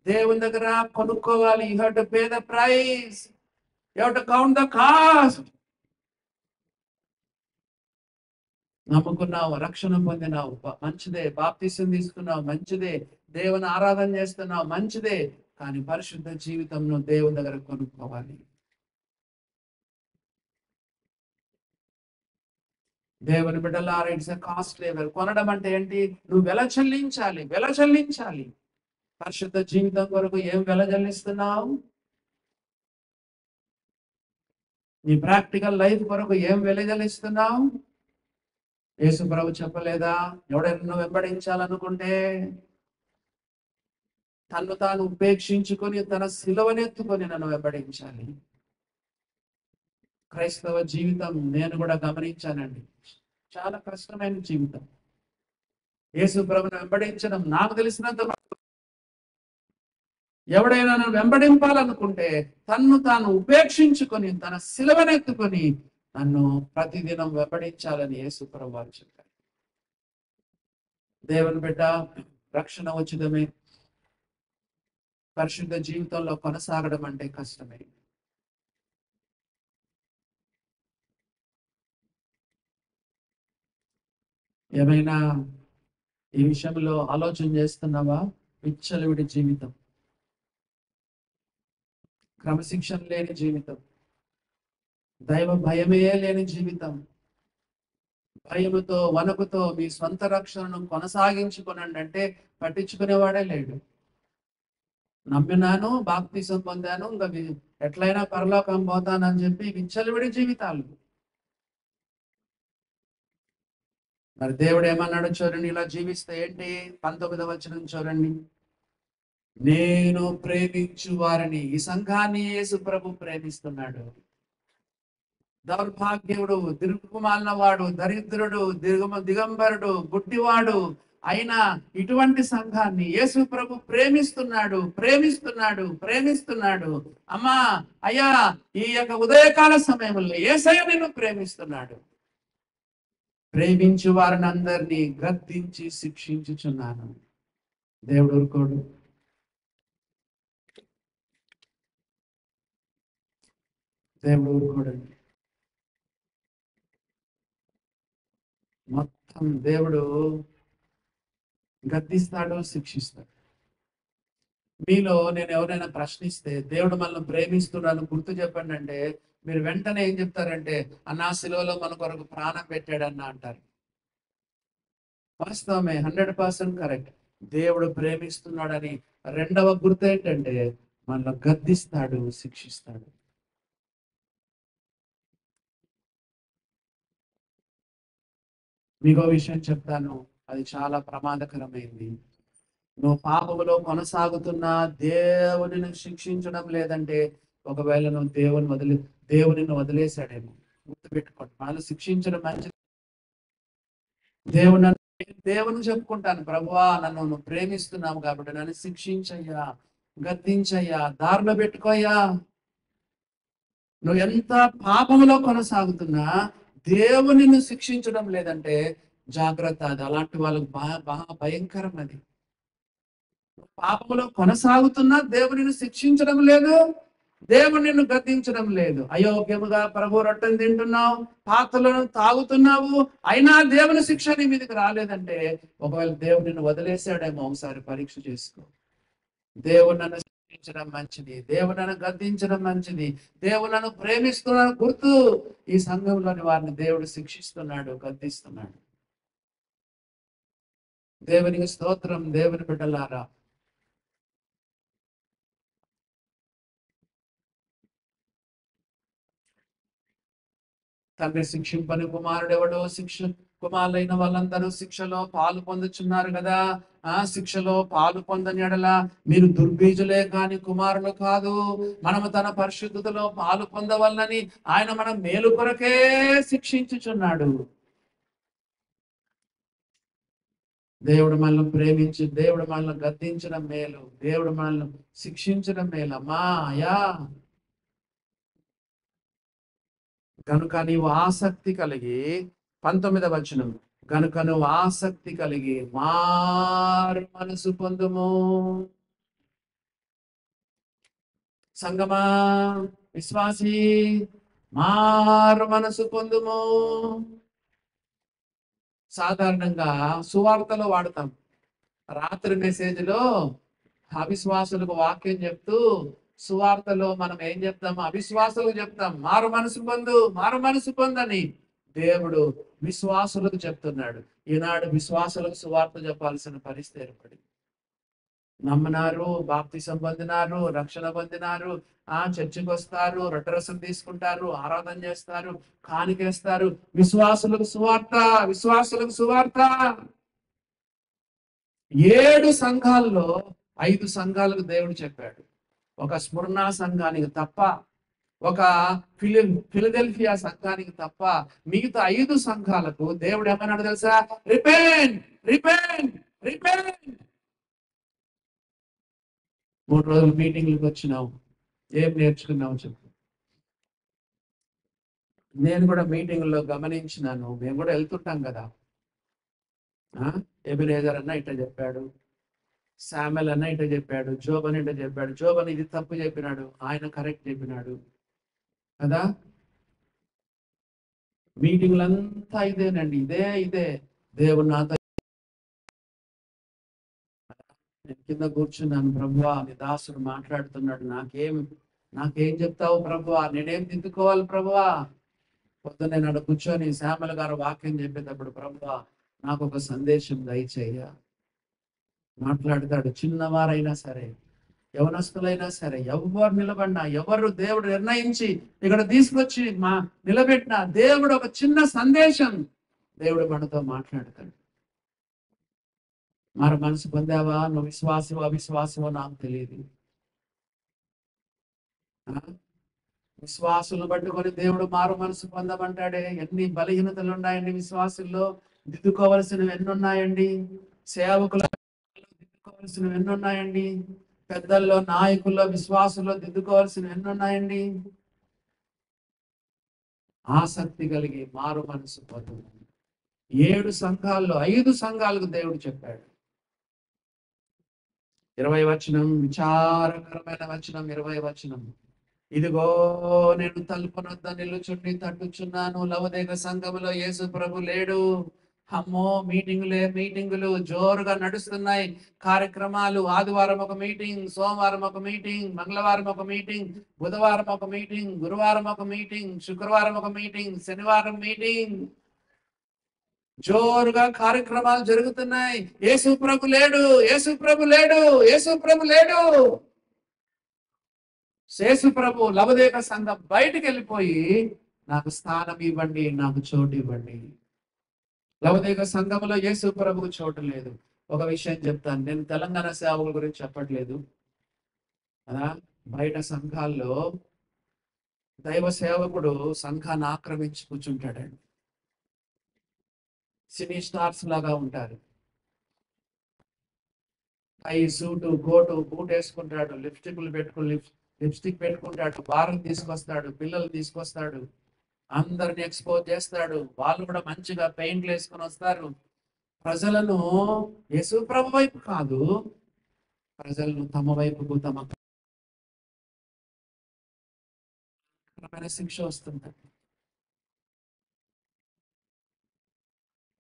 దేవుని దగ్గర కొనుక్కోవాలి. You have to pay the price, you have to count the cost. నమ్ముకున్నావు, రక్షణ పొందినావు, మంచిదే. బాప్తిసం తీసుకున్నావు, మంచిదే. దేవుని ఆరాధన చేస్తున్నావు, మంచిదే. కానీ పరిశుద్ధ జీవితంను దేవుని దగ్గర కొనుక్కోవాలి. దేవుని బిడ్డలారా, ఇట్స్ ఎ కాస్ట్ లెవెల్. కొనడం అంటే ఏంటి? నువ్వు వెల చెల్లించాలి, వెల చెల్లించాలి. పరిశుద్ధ జీవితం కొరకు ఏం వెల చెల్లిస్తున్నావు? నీ ప్రాక్టికల్ లైఫ్ కొరకు ఏం వెల చెల్లిస్తున్నావు? యేసు ప్రభు చెప్పలేదా, ఎవడైనా వెంబడించాలనుకుంటే తను తాను ఉపేక్షించుకొని తన శిలువనెత్తుకొని నన్ను వెంబడించాలి. క్రైస్తవ జీవితం నేను కూడా గమనించానండి. చాలా కష్టమైన జీవితం. యేసు ప్రభుని వెంబడించడం నాకు తెలిసినంత ఎవడైనా నన్ను వెంబడింపాలనుకుంటే తన్ను తాను ఉపేక్షించుకొని తన శిలువనెత్తుకొని నన్ను ప్రతిదినం వెంబడించాలని యేసు ప్రభు వారు చెప్పారు. దేవుని బిడ్డ, రక్షణ ఉచితమే. పరిశుద్ధ జీవితంలో కొనసాగడం అంటే కష్టమే. ఏమైనా ఈ విషయంలో ఆలోచన చేస్తున్నావా? విచ్చలవిడి జీవితం, క్రమశిక్షణ లేని జీవితం, దైవ భయమే లేని జీవితం, భయముతో వణుకుతో మీ స్వంత రక్షణను కొనసాగించుకోనండి అంటే పట్టించుకునేవాడే లేడు. నమ్మినాను, బాప్తిసం పొందాను, ఇంకా ఎట్లయినా పరలోకం పోతానని చెప్పి విచ్చలవిడి జీవితాలు. మరి దేవుడు ఏమన్నాడు చూడండి, ఇలా జీవిస్తే ఏంటి? 19వ వచనం చూడండి. నేను ప్రేమించు వారిని, ఈ సంఘాన్ని యేసు ప్రభు ప్రేమిస్తున్నాడు. దౌర్భాగ్యుడు, దిరుగుమాలిన వాడు, దరిద్రుడు, దిగంబరుడు, గుడ్డివాడు అయినా ఇటువంటి సంఘాన్ని యేసు ప్రభు ప్రేమిస్తున్నాడు, ప్రేమిస్తున్నాడు, ప్రేమిస్తున్నాడు. అమ్మా, అయ్యా, ఈ యొక్క ఉదయకాల సమయంలో యేసయ్య నిన్ను ప్రేమిస్తున్నాడు. ప్రేమించు వారిని అందరినీ గద్దించి శిక్షించుచున్నాను. దేవుడు ఊరుకోడు. దేవుడు ఊరుకోడండి. మొత్తం దేవుడు గద్దిస్తాడు, శిక్షిస్తాడు. మీలో నేను ఎవరైనా ప్రశ్నిస్తే దేవుడు మనల్ని ప్రేమిస్తున్నాను గుర్తు చెప్పండి అంటే మీరు వెంటనే ఏం చెప్తారంటే, అన్నా శిలువలో మన కొరకు ప్రాణం పెట్టాడన్న అంటారు. వాస్తవమే, 100% కరెక్ట్. దేవుడు ప్రేమిస్తున్నాడని రెండవ గుర్తు ఏంటంటే మనల్ని గద్దిస్తాడు, శిక్షిస్తాడు. మీకో విషయం చెప్తాను, అది చాలా ప్రమాదకరమైంది. నువ్వు పాపములో కొనసాగుతున్నా దేవుడిని శిక్షించడం లేదంటే ఒకవేళ నువ్వు దేవుడిని వదిలేశాడేమో. గుర్తుపెట్టుకోండి, మనల్ని శిక్షించడం మంచిది. దేవుని చెప్పుకుంటాను, ప్రభువా నన్ను నువ్వు ప్రేమిస్తున్నావు కాబట్టి నన్ను శిక్షించయ్యా, గద్దించయ్యా, దారిలో పెట్టుకోయ్యా. నువ్వు ఎంత పాపములో కొనసాగుతున్నా దేవుని నువ్వు శిక్షించడం లేదంటే జాగ్రత్త, అది అలాంటి వాళ్ళకు బాగా భయంకరం. అది పాపములో కొనసాగుతున్నా దేవుని శిక్షించడం లేదు, దేవుడు నిన్ను గద్దించడం లేదు. అయోగ్యముగా ప్రభు రొట్టెను తింటున్నావు, పాత్రలను తాగుతున్నావు, అయినా దేవుని శిక్ష నీ మీదకి రాలేదంటే ఒకవేళ దేవుడు నిన్ను వదిలేశాడేమో. ఒకసారి పరీక్ష చేసుకో. దేవుడు నన్ను శిక్షించడం మంచిది, దేవుడు నన్ను గద్దించడం మంచిది, దేవుడు నన్ను ప్రేమిస్తున్నాడు గుర్తు. ఈ సంఘంలోని వారిని దేవుడు శిక్షిస్తున్నాడు, గద్దిస్తున్నాడు. దేవునికి స్తోత్రం. దేవుని బిడ్డలారా, తండ్రి శిక్షింపని కుమారుడెవడో, కుమారులైన వాళ్ళందరూ శిక్షలో పాలు పొందుచున్నారు కదా. ఆ శిక్షలో పాలు పొందని ఎడల మీరు దుర్బీజులే కాని కుమారులు కాదు. మనము తన పరిశుద్ధతలో పాలు పొందవలనని ఆయన మన మేలు కొరకే శిక్షించుచున్నాడు. దేవుడు మనల్ని ప్రేమించి దేవుడు మనల్ని గద్దించడం మేలు, దేవుడు మనల్ని శిక్షించడం మేలు. అమ్మా అయా, కనుక నీవు ఆసక్తి కలిగి, 19వ వచనం, కనుక నువ్వు ఆసక్తి కలిగి మారు మనసు పొందుము. సంగమా, విశ్వాసి, మారు మనసు పొందుము. సాధారణంగా సువార్తలో వాడతాం. రాత్రి మెసేజ్లో అవిశ్వాసులకు వాక్యం చెప్తూ సువార్తలో మనం ఏం చెప్తాము? అవిశ్వాసులకు చెప్తాం మారు మనసు పొందు, మారు మనసు పొందని. దేవుడు విశ్వాసులకు చెప్తున్నాడు. ఈనాడు విశ్వాసులకు సువార్త చెప్పాల్సిన పరిస్థితి ఏర్పడింది. నమ్మనారు, బాప్తిసం పొందినారు, రక్షణ పొందినారు, చర్చికి వస్తారు, రొట్టెరసం తీసుకుంటారు, ఆరాధన చేస్తారు, కానికేస్తారు. విశ్వాసులకు సువార్త, విశ్వాసులకు సువార్త. 7 సంఘాల్లో 5 సంఘాలకు దేవుడు చెప్పాడు, ఒక స్మరణ సంఘానికి తప్ప ఒక ఫిలదెల్ఫియా సంఘానికి తప్ప మిగతా 5 సంఘాలకు దేవుడు ఏమన్నాడు తెలుసా? Repent, repent, repent. 3 రోజులు మీటింగ్లకు వచ్చినావు, ఏం నేర్చుకున్నావు చెప్పు. నేను కూడా మీటింగ్లో గమనించినాను, మేము కూడా వెళ్తుంటాం కదా. ఎబినేజర్ అన్న ఇట్లా చెప్పాడు, శామెల్ అన్న ఇట్లా చెప్పాడు, జోబ్ అని ఇట్లా చెప్పాడు, జోబ్ అని ఇది తప్పు చెప్పినాడు, ఆయన కరెక్ట్ చెప్పినాడు కదా. మీటింగ్లంతా ఇదేనండి, ఇదే దేవుడు నాతో. నేను కింద కూర్చున్నాను, ప్రభువా నీ దాసుడు మాట్లాడుతున్నాడు, నాకేం చెప్తావు ప్రభువా, నేనేం దిద్దుకోవాలి ప్రభువా. పొద్దున్న నేను కూర్చొని శ్యామల గారు వాక్యం చెప్పేటప్పుడు, ప్రభువా నాకు ఒక సందేశం దయచేయ. మాట్లాడతాడు. చిన్నవారైనా సరే, యవనస్తులైనా సరే, ఎవరు నిలబడినా, ఎవరు దేవుడు నిర్ణయించి ఇక్కడ తీసుకొచ్చి నిలబెట్టిన దేవుడు ఒక చిన్న సందేశం దేవుడు మనతో మాట్లాడతాడు. మరి మనసు పొందావా? నువ్వు విశ్వాసమో అవిశ్వాసమో నాకు తెలియదు. విశ్వాసులను పట్టుకొని దేవుడు మారు మనసు పొందమంటాడే. ఎన్ని బలహీనతలు ఉన్నాయండి విశ్వాసుల్లో, దిద్దుకోవలసినవి ఎన్ని ఉన్నాయండి. సేవకులు దిద్దుకోవలసినవి ఎన్ని ఉన్నాయండి. పెద్దల్లో, నాయకుల్లో, విశ్వాసుల్లో దిద్దుకోవాల్సినవి ఎన్ని ఉన్నాయండి. ఆసక్తి కలిగి మారు మనసు పొందు. 7 సంఘాల్లో 5 సంఘాలకు దేవుడు చెప్పాడు. 20 వచనం, విచారకరమైన వచనం, 20 వచనం. ఇదిగో నేను తలుపు వద్ద నిలుచుండి తట్టుచున్నాను, లవదేక సంఘములో యేసు ప్రభు లేడు. అమ్మో, మీటింగులు జోరుగా నడుస్తున్నాయి. కార్యక్రమాలు, ఆదివారం ఒక మీటింగ్, సోమవారం ఒక మీటింగ్, మంగళవారం ఒక మీటింగ్, బుధవారం ఒక మీటింగ్, గురువారం ఒక మీటింగ్, శుక్రవారం ఒక మీటింగ్, శనివారం మీటింగ్. జోరుగా కార్యక్రమాలు జరుగుతున్నాయి. యేసు ప్రభు లేడు, యేసు ప్రభు లేడు, యేసు ప్రభు లేడు. యేసు ప్రభు లవదేక సంఘం బయటికి వెళ్ళిపోయి, నాకు స్థానం ఇవ్వండి, నాకు చోటు ఇవ్వండి. లవదేక సంఘంలో యేసు ప్రభుకు చోటు లేదు. ఒక విషయం చెప్తాను, నేను తెలంగాణ సేవకుల గురించి చెప్పట్లేదు కదా. బయట సంఘాల్లో దైవ సేవకుడు సంఘాన్ని ఆక్రమించి కూర్చుంటాడండి. సినీ స్టార్స్ లాగా ఉంటారు. టై, సూటు, కోటు, బూట్ వేసుకుంటాడు, లిప్స్టిక్ పెట్టుకుంటాడు, బార్లు తీసుకొస్తాడు, పిల్లలు తీసుకొస్తాడు, అందరిని ఎక్స్పోజ్ చేస్తాడు. వాళ్ళు కూడా మంచిగా పెయింట్లు వేసుకొని వస్తారు. ప్రజలను యేసు ప్రభు వైపు కాదు, ప్రజలను తమ వైపుకు, తమ శిక్ష వస్తుంది.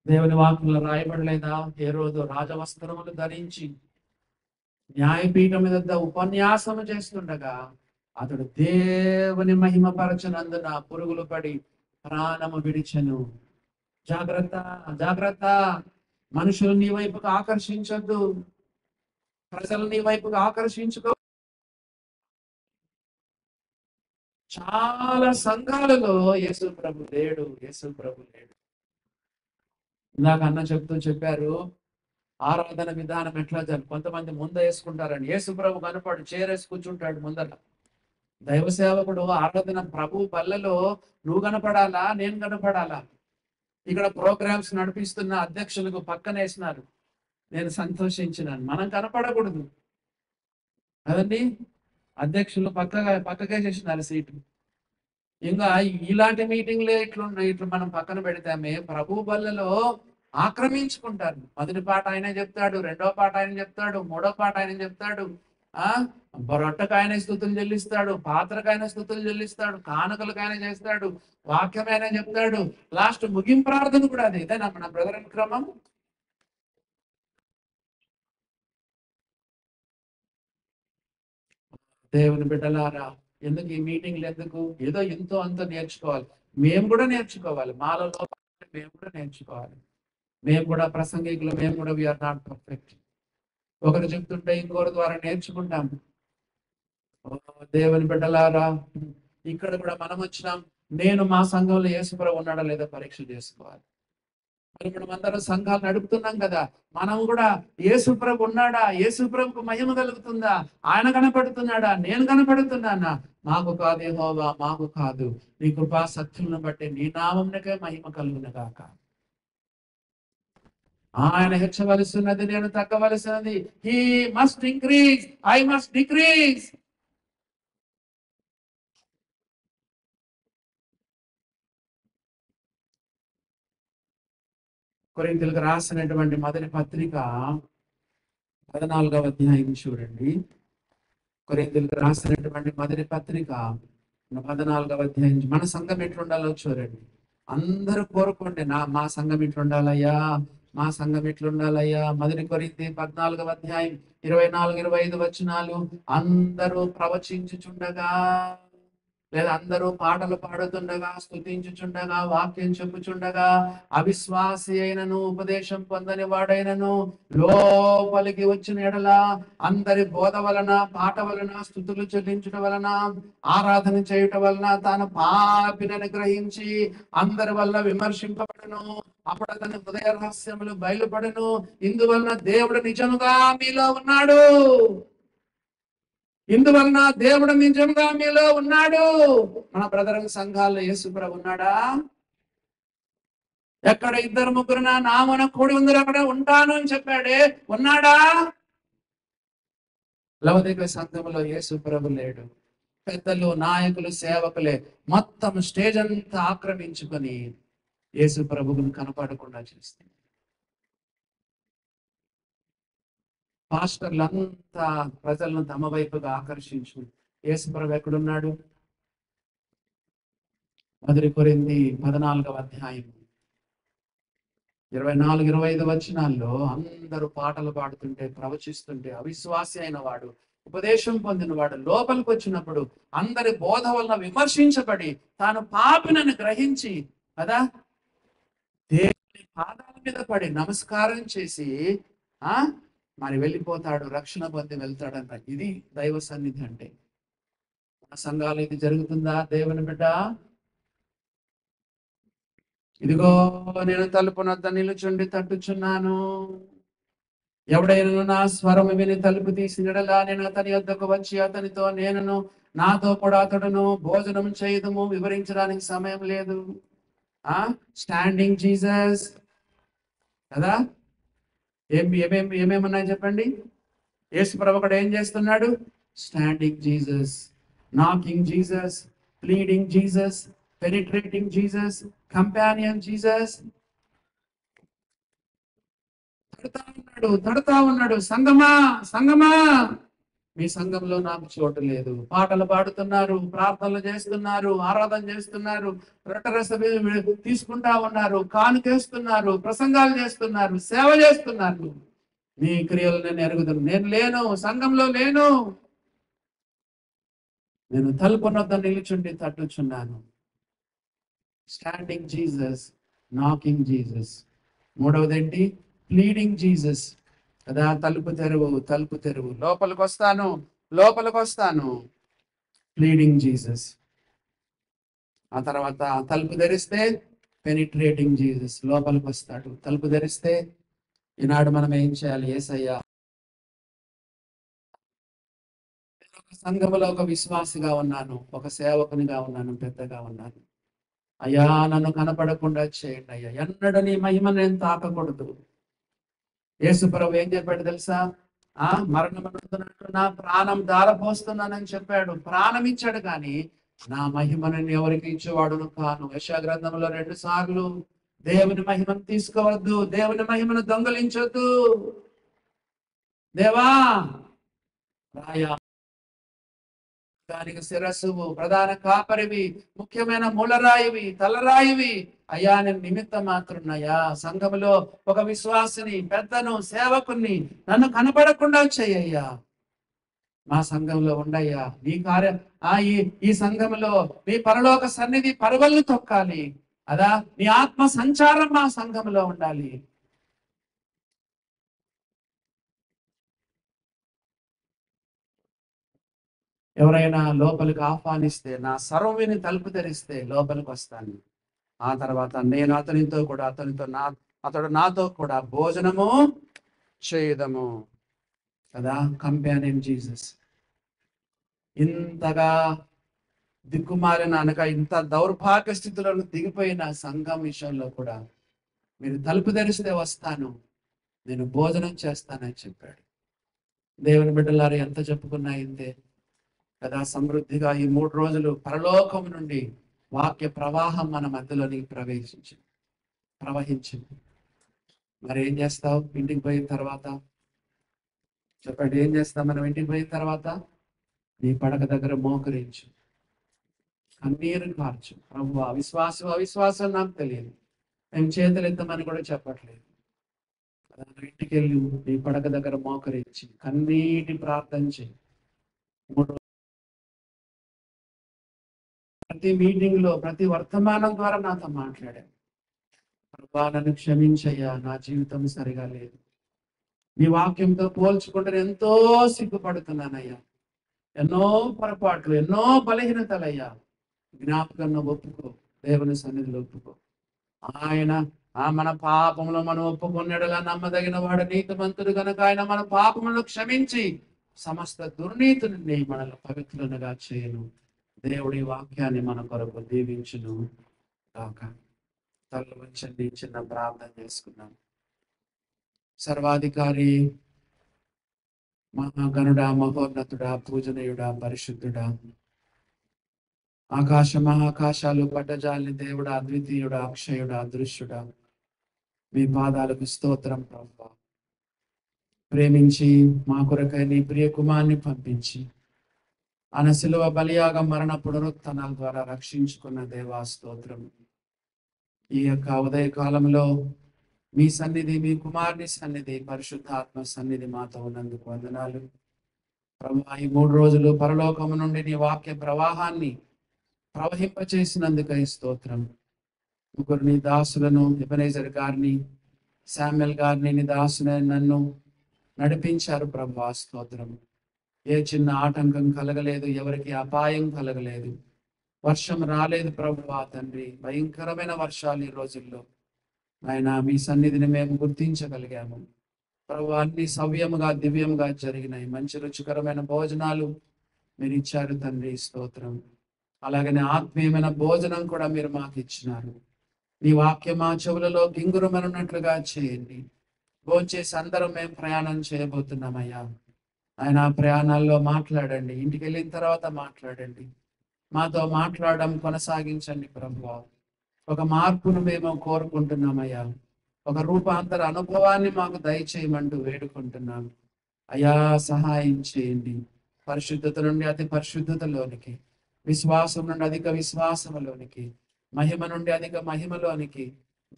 దేవుని వాక్యంలో రాయబడలేదా? హేరోదు రాజవస్త్రములు ధరించి న్యాయపీఠం మీద ఉపన్యాసము చేస్తుండగా అతడు దేవుని మహిమపరచనందున పురుగులు పడి ప్రాణము విడిచెను. జాగ్రత్త, జాగ్రత్త. మనుషులు నీ వైపుకు ఆకర్షించొద్దు, ప్రజలు నీ వైపుకు ఆకర్షించుకో. చాలా సంఘాలలో యేసు ప్రభు లేడు, యేసు ప్రభు లేడు. ఇందాక అన్న చెప్పారు, ఆరాధన విధానం ఎట్లా కొంతమంది ముంద వేసుకుంటారని. యేసు ప్రభు కనపడు, చేరేసి కూర్చుంటాడు ముందర. దైవ సేవకుడు ఆరాధన ప్రభు పల్లెలో నువ్వు కనపడాలా, నేను కనపడాలా? ఇక్కడ ప్రోగ్రామ్స్ నడిపిస్తున్న అధ్యక్షులకు పక్కనేసినారు, నేను సంతోషించినాను. మనం కనపడకూడదు కదండి. అధ్యక్షులు పక్కకేసేసినారు సీటు. ఇంకా ఇలాంటి మీటింగ్లే ఇట్లా మనం పక్కన పెడితే ప్రభు బల్లలో ఆక్రమించుకుంటారు. మొదటి పాట ఆయన చెప్తాడు, రెండో పాట ఆయన చెప్తాడు, మూడో పాట ఆయన చెప్తాడు. రొట్టెకాయన స్తుతులు చెల్లిస్తాడు, పాత్రకాయన స్తుతులు చెల్లిస్తాడు, కానుకలకైన చేస్తాడు, వాక్యమైన చెప్తాడు. లాస్ట్ ముగింపు ప్రార్థన కూడా అది. ఇదేనా మన బ్రదర్ క్రమం? దేవుని బిడ్డలారా, ఎందుకు ఈ మీటింగ్లు? ఎందుకు? ఏదో ఎంతో అంత నేర్చుకోవాలి. మేము కూడా నేర్చుకోవాలి, మాలో మేము కూడా నేర్చుకోవాలి. మేము కూడా ప్రసంగికులు, మేము కూడా వీఆర్ నాట్ పర్ఫెక్ట్. ఒకరు చెప్తుంటే ఇంకొకరి ద్వారా నేర్చుకుంటాము. దేవుని బిడ్డలారా, ఇక్కడ కూడా మనం వచ్చినాం. నేను మా సంఘంలో యేసుప్రభు ఉన్నాడా లేదా పరీక్ష చేసుకోవాలి. మరి మనం అందరం సంఘాలు నడుపుతున్నాం కదా, మనం కూడా యేసుప్రభు ఉన్నాడా, యేసుప్రభుకు మహిమ కలుగుతుందా, ఆయన కనపడుతున్నాడా, నేను కనపడుతున్నానా? మాకు కాదు యెహోవా, మాకు కాదు, నీ కృపా సత్యమును బట్టి నీ నామమునకే మహిమ కలుగును గాక. ఆయన హెచ్చవలసినది, నేను తగ్గవలసినది. He must increase, I must decrease. కొరింథీయులకు రాసినటువంటి మొదటి పత్రిక 14వ అధ్యాయం చూడండి. కొరింథీయులకు రాసినటువంటి మొదటి పత్రిక 14వ అధ్యాయం. మన సంఘం ఎట్లుండాలో చూడండి. అందరూ కోరుకోండి, మా సంఘం ఎట్లుండాలయ్యా, మా సంఘం ఎట్లుండాలయ్యా. మొదటి కొరింథీ 14వ అధ్యాయం 24, 25 వచనాలు. అందరూ ప్రవచించుచుండగా, లేదా అందరూ పాటలు పాడుతుండగా, స్తుతించుచుండగా, వాక్యం చెప్పుచుండగా, అవిశ్వాసి అయినను ఉపదేశం పొందని వాడైనను లోపలికి వచ్చిన ఎడల అందరి బోధ వలన, పాట వలన, స్తుతులు చెల్లించుట వలన, ఆరాధన చేయుట వలన తాను పాపినని గ్రహించి అందరి వల్ల విమర్శింపబడను. అప్పుడు అతని హృదయ రహస్యములు బయలుపడను. ఇందువలన దేవుడు నిజముగా మీలో ఉన్నాడు. ఇందువలన దేవుడు నిజంగా మీలో ఉన్నాడు. మన బ్రదర్ సంఘాల్లో యేసుప్రభు ఉన్నాడా? ఎక్కడ ఇద్దరు ముగ్గురు నా నామన కూడి ఉందరు అక్కడ ఉంటాను అని చెప్పాడే, ఉన్నాడా? లవదీక సంఘంలో యేసుప్రభు లేడు. పెద్దలు, నాయకులు, సేవకులే మొత్తం స్టేజ్ అంతా ఆక్రమించుకొని యేసుప్రభువును కనపడకుండా చేస్తుంది. పాస్టర్లు అంతా ప్రజలను తమ వైపుగా ఆకర్షించు. యేసుప్రభు ఎక్కడున్నాడు? మొదటి కొరింథీ 14వ అధ్యాయం 24, 25 వచనాల్లో అందరూ పాటలు పాడుతుంటే, ప్రవచిస్తుంటే, అవిశ్వాసి అయిన వాడు, ఉపదేశం పొందిన వాడు లోపలికి వచ్చినప్పుడు అందరి బోధ వలన విమర్శించబడి తాను పాపినని గ్రహించి కదా దేవుని పాదాల మీద పడి నమస్కారం చేసి మరి వెళ్ళిపోతాడు, రక్షణ పొంది వెళ్తాడంట. ఇది దైవ సన్నిధి అంటే. మన సంఘాలు ఇది జరుగుతుందా దేవుని బిడ్డ? ఇదిగో నేను తలుపు నద్ద నిలుచుండి తట్టుచున్నాను. ఎవడైనా నా స్వరము విని తలుపు తీసినడలా నేను అతని వద్దకు వచ్చి అతనితో నేనును నాతో కూడా అతడును భోజనం చేయదుము. వివరించడానికి సమయం లేదు. స్టాండింగ్ జీసస్ కదా. ఏమేమున్నాయి చెప్పండి? యేసుప్రభు ఒకడు ఏం చేస్తున్నాడు? Standing Jesus, knocking Jesus, pleading Jesus, penetrating Jesus, companion Jesus. తడుతా ఉన్నాడు. సంగమా, సంగమా, మీ సంఘంలో నాకు చోటు లేదు. పాటలు పాడుతున్నారు, ప్రార్థనలు చేస్తున్నారు, ఆరాధన చేస్తున్నారు, రొట్టెరస తీసుకుంటా ఉన్నారు, కానుకేస్తున్నారు, ప్రసంగాలు చేస్తున్నారు, సేవ చేస్తున్నారు. మీ క్రియలు నేను ఎరుగుతాను. నేను లేను, సంఘంలో లేను. నేను తలుపు వద్ద నిలుచుండి తట్టుచున్నాను. Standing Jesus, knocking Jesus. మూడవది ఏంటి? ప్లీడింగ్ జీసస్ కదా. తలుపు తెరువు, తలుపు తెరువు, లోపలికి వస్తాను, లోపలికి వస్తాను. Pleading Jesus. ఆ తర్వాత తలుపు తెరిస్తే పెనిట్రేటింగ్ జీసస్, లోపలికి వస్తాడు. తలుపు తెరిస్తే ఈనాడు మనం ఏం చేయాలి? యేసయ్యా, సంఘములో ఒక విశ్వాసిగా ఉన్నాను, ఒక సేవకునిగా ఉన్నాను, పెద్దగా ఉన్నాను. అయ్యా నన్ను కనపడకుండా చేయండి అయ్యా. ఎన్నడూ నీ మహిమ నేను తాకకూడదు. యేసుప్రభు ఏం చెప్పాడు తెలుసా? మరణమనుకున్నట్టు నా ప్రాణం దారపోస్తున్నానని చెప్పాడు. ప్రాణం ఇచ్చాడు, కానీ నా మహిమను ఎవరికి ఇచ్చేవాడును కాను. యెషయా గ్రంథంలో 2 సార్లు దేవుని మహిమను తీసుకోవద్దు, దేవుని మహిమను దొంగలించొద్దు. దేవా రాయా, దానికి శిరస్సువు, ప్రధాన కాపరివి, ముఖ్యమైన మూలరాయివి, తలరాయివి అయ్యా. నేను నిమిత్త మాత్రున్నయ్యా. సంఘములో ఒక విశ్వాసిని, పెద్దను, సేవకుని నన్ను కనపడకుండా చెయ్యయ్యా. మా సంఘంలో ఉండయ్యా. నీ కార్యం ఈ సంఘంలో నీ పరలోక సన్నిధి పరువళ్ళు తొక్కాలి. అదా నీ ఆత్మ సంచారం మా సంఘంలో ఉండాలి. ఎవరైనా లోపలికి ఆహ్వానిస్తే, నా సర్వవిని తలుపు తెరిస్తే లోపలికి వస్తాను. ఆ తర్వాత నేను అతనితో కూడా, అతనితో అతడు నాతో కూడా భోజనము చేయదము కదా. కంపానియన్ జీసస్ ఇంతగా దిక్కుమాలిన అనగా ఇంత దౌర్భాగ్య స్థితిలో దిగిపోయిన సంఘం విషయంలో కూడా మీరు తలుపు తెరిస్తే వస్తాను, నేను భోజనం చేస్తానని చెప్పాడు. దేవుని బిడ్డలారు ఎంత చెప్పుకున్నా ఇంతే కదా. సమృద్ధిగా ఈ 3 రోజులు పరలోకం నుండి వాక్య ప్రవాహం మన మధ్యలోని ప్రవహించింది. మరి ఏం చేస్తావు ఇంటికి పోయిన తర్వాత? చెప్పండి, ఏం చేస్తాం మనం ఇంటికి పోయిన తర్వాత? నీ పడక దగ్గర మోకరించు, కన్నీరు కార్చు. ప్రభు అవిశ్వాసం నాకు తెలియదు, మేము చేతులు ఎత్తమని కూడా చెప్పట్లేదు. ఇంటికి వెళ్ళి నీ పడక దగ్గర మోకరించి కన్నీటి ప్రార్థన చేయి. ప్రతి మీటింగ్ లో ప్రతి వర్తమానం ద్వారా నాతో మాట్లాడాను. ప్రభా నన్ను క్షమించయ్యా, నా జీవితం సరిగా లేదు, నీ వాక్యంతో పోల్చుకుంటే ఎంతో సిగ్గుపడుతున్నానయ్యా, ఎన్నో పొరపాట్లు, ఎన్నో బలహీనతలయ్యా, జ్ఞాపకంగా ఒప్పుకో, దేవుని సన్నిధిలో ఒప్పుకో. ఆయన మన పాపములు మనం ఒప్పుకున్నాడుగా నమ్మదగిన వాడు, నీతిమంతుడు కనుక ఆయన మన పాపములను క్షమించి సమస్త దుర్నీతి నుండి మనల్ని పవిత్రులుగా చేయను. దేవుడి వాక్యాన్ని మన కొరకు దీవించును కాక. తల వంచండి, చిన్న ప్రార్థన చేసుకున్నాం. సర్వాధికారి, మహాగణుడా, మహోన్నతుడా, పూజనీయుడా, పరిశుద్ధుడా, ఆకాశ మహాకాశాలు పట్టజాలని దేవుడా, అద్వితీయుడా, అక్షయుడా, అదృశ్యుడా, మీ పాదాలకు స్తోత్రం ప్రభువా. ప్రేమించి మా కొరకై నీ ప్రియ కుమార్ని పంపించి ఆయన శిలువ బలియాగ మరణ పునరుత్థానాల ద్వారా రక్షించుకున్న దేవా స్తోత్రం. ఈ యొక్క ఉదయ కాలంలో మీ సన్నిధి, మీ కుమార్ని సన్నిధి, పరిశుద్ధాత్మ సన్నిధి మాతో ఉన్నందుకు వందనాలు ప్రభువా. ఈ 3 రోజులు పరలోకము నుండి నీ వాక్య ప్రవాహాన్ని ప్రవహింపచేసినందుకై స్తోత్రం. ముగ్గురు నీ దాసులను, ఎబెనేజర్ గారిని, శామ్యుల్ గారిని, నీ దాసుని నన్ను నడిపించారు ప్రభువా స్తోత్రం. ఏ చిన్న ఆటంకం కలగలేదు, ఎవరికి అపాయం కలగలేదు, వర్షం రాలేదు ప్రభువా తండ్రి. భయంకరమైన వర్షాలు ఈ రోజుల్లో ఆయన మీ సన్నిధిని మేము గుర్తించగలిగాము ప్రభువా. అన్ని సవ్యముగా దివ్యముగా జరిగినాయి. మంచి రుచికరమైన భోజనాలు మీరు ఇచ్చారు తండ్రి స్తోత్రం. అలాగనే ఆత్మీయమైన భోజనం కూడా మీరు మాకు ఇచ్చినారు. నీ వాక్యం మా చెవులలో గింగురమనున్నట్లుగా చేయండి. భోంచేసి అందరం మేము ప్రయాణం చేయబోతున్నామయ్యా. ఆయన ప్రయాణాల్లో మాట్లాడండి, ఇంటికి వెళ్ళిన తర్వాత మాట్లాడండి, మాతో మాట్లాడడం కొనసాగించండి ప్రభువా. ఒక మార్పును మేము కోరుకుంటున్నామయ్యా. ఒక రూపాంతర అనుభవాన్ని మాకు దయచేయమంటూ వేడుకుంటున్నాము అయ్యా. సహాయం చేయండి. పరిశుద్ధత నుండి అతి పరిశుద్ధతలోనికి, విశ్వాసం నుండి అధిక విశ్వాసంలోనికి, మహిమ నుండి అధిక మహిమలోనికి,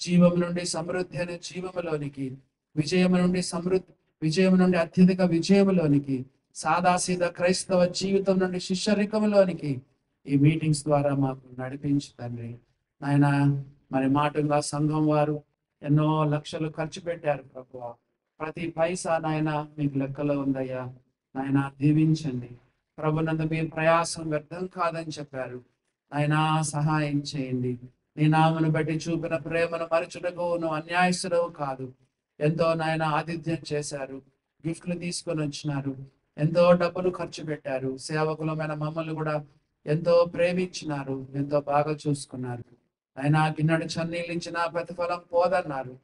జీవం నుండి సమృద్ధి అనే జీవములోనికి, విజయం నుండి అత్యధిక విజయములోనికి, సాదాసీదా క్రైస్తవ జీవితం నుండి శిష్యరికములోనికి ఈ మీటింగ్స్ ద్వారా మాకు నడిపించు తండ్రి. నాయన మరి మాటంగా సంఘం వారు ఎన్నో లక్షలు ఖర్చు పెట్టారు ప్రభువా. ప్రతి పైసా నాయన మీకు లెక్కలో ఉందయ్యా. నాయన దీవించండి ప్రభునందు, మీ ప్రయాసం వ్యర్థం కాదని చెప్పారు. నాయన సహాయం చేయండి. నీ నామను బట్టి చూపిన ప్రేమను మరచుటకు నువ్వు అన్యాయస్తుడవు కాదు. ఎంతో నాయన ఆతిథ్యం చేశారు, గిఫ్ట్లు తీసుకొని వచ్చినారు, ఎంతో డబ్బులు ఖర్చు పెట్టారు. సేవకులమైన మమ్మల్ని కూడా ఎంతో ప్రేమించినారు, ఎంతో బాగా చూసుకున్నారు. ఆయన గిన్నెడు చన్నీళ్ళు ఇచ్చిన ప్రతిఫలం పోదన్నారు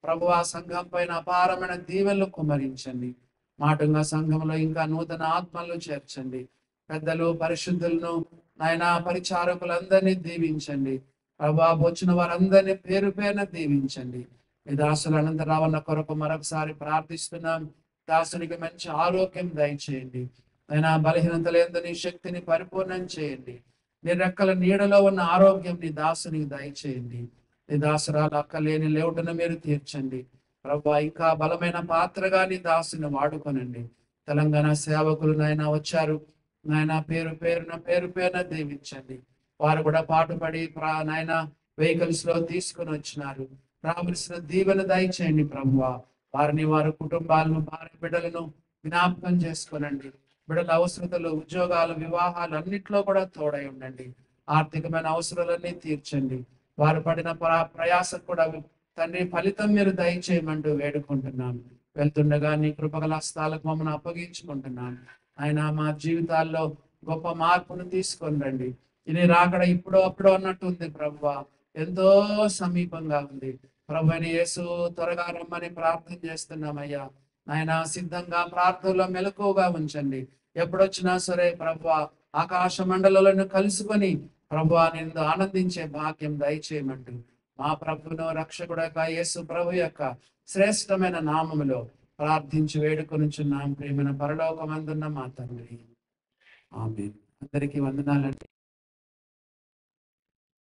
ప్రభు. ఆ సంఘం పైన అపారమైన దీవెనలు కుమ్మరించండి. మాటంగా సంఘంలో ఇంకా నూతన ఆత్మలను చేర్చండి. పెద్దలు, పరిశుద్ధులను, నాయన పరిచారకులందరినీ దీవించండి ప్రభా. వచ్చిన వారందరినీ పేరు పేరున దీవించండి. మీ దాసులు అనంతరావన్న కొరకు మరొకసారి ప్రార్థిస్తున్నాం. దాసునికి మంచి ఆరోగ్యం దయచేయండి. ఆయన బలహీనతలు నీ శక్తిని పరిపూర్ణం చేయండి. నీ రెక్కల నీడలో ఉన్న ఆరోగ్యం నీ దాసునికి దయచేయండి. నీ దాసురాలు అక్కలేని లేవుటను మీరు తీర్చండి ప్రభా. ఇంకా బలమైన పాత్రగా నీ దాసుని వాడుకొనండి. తెలంగాణ సేవకులు నాయన వచ్చారు నాయన, పేరు పేరున దీవించండి. వారు కూడా పాటుపడి నాయన వెహికల్స్ లో తీసుకుని వచ్చినారు. రావలసిన దీవెన దయచేయండి ప్రభువా. వారిని, వారి కుటుంబాలను, భార్య బిడ్డలను జ్ఞాపకం చేసుకోనండి. బిడ్డల అవసరతలు, ఉద్యోగాలు, వివాహాలు అన్నిట్లో కూడా తోడై ఉండండి. ఆర్థికమైన అవసరాలన్నీ తీర్చండి. వారు పడిన ప్రయాసం కూడా తండ్రి ఫలితం మీరు దయచేయమంటూ వేడుకుంటున్నాను. వెళ్తుండగా నీ కృపగల హస్తాలకు మమ్మల్ని అప్పగించుకుంటున్నాను. ఆయన మా జీవితాల్లో గొప్ప మార్పును తీసుకొని రండి. ఇది రాకడ ఇప్పుడు అప్పుడు అన్నట్టు ఉంది ప్రభువా, ఎంతో సమీపంగా ఉంది. ప్రభువైన యేసు త్వరగా రమ్మని ప్రార్థన చేస్తున్నామయ్యా. ఆయన సిద్ధంగా ప్రార్థనలో మెలకువగా ఉంచండి. ఎప్పుడొచ్చినా సరే ప్రభువా, ఆకాశ మండలంలో కలుసుకొని ప్రభువా నిన్ను ఆనందించే భాగ్యం దయచేయమంటూ మా ప్రభువును రక్షకుడు యొక్క యేసు ప్రభు యొక్క శ్రేష్టమైన నామములో ప్రార్థించి వేడుకొనుచున్నాం. ప్రేమైన పరలోకమందున్న మా తండ్రి. ఆమేన్. అందరికీ వందనాలండి.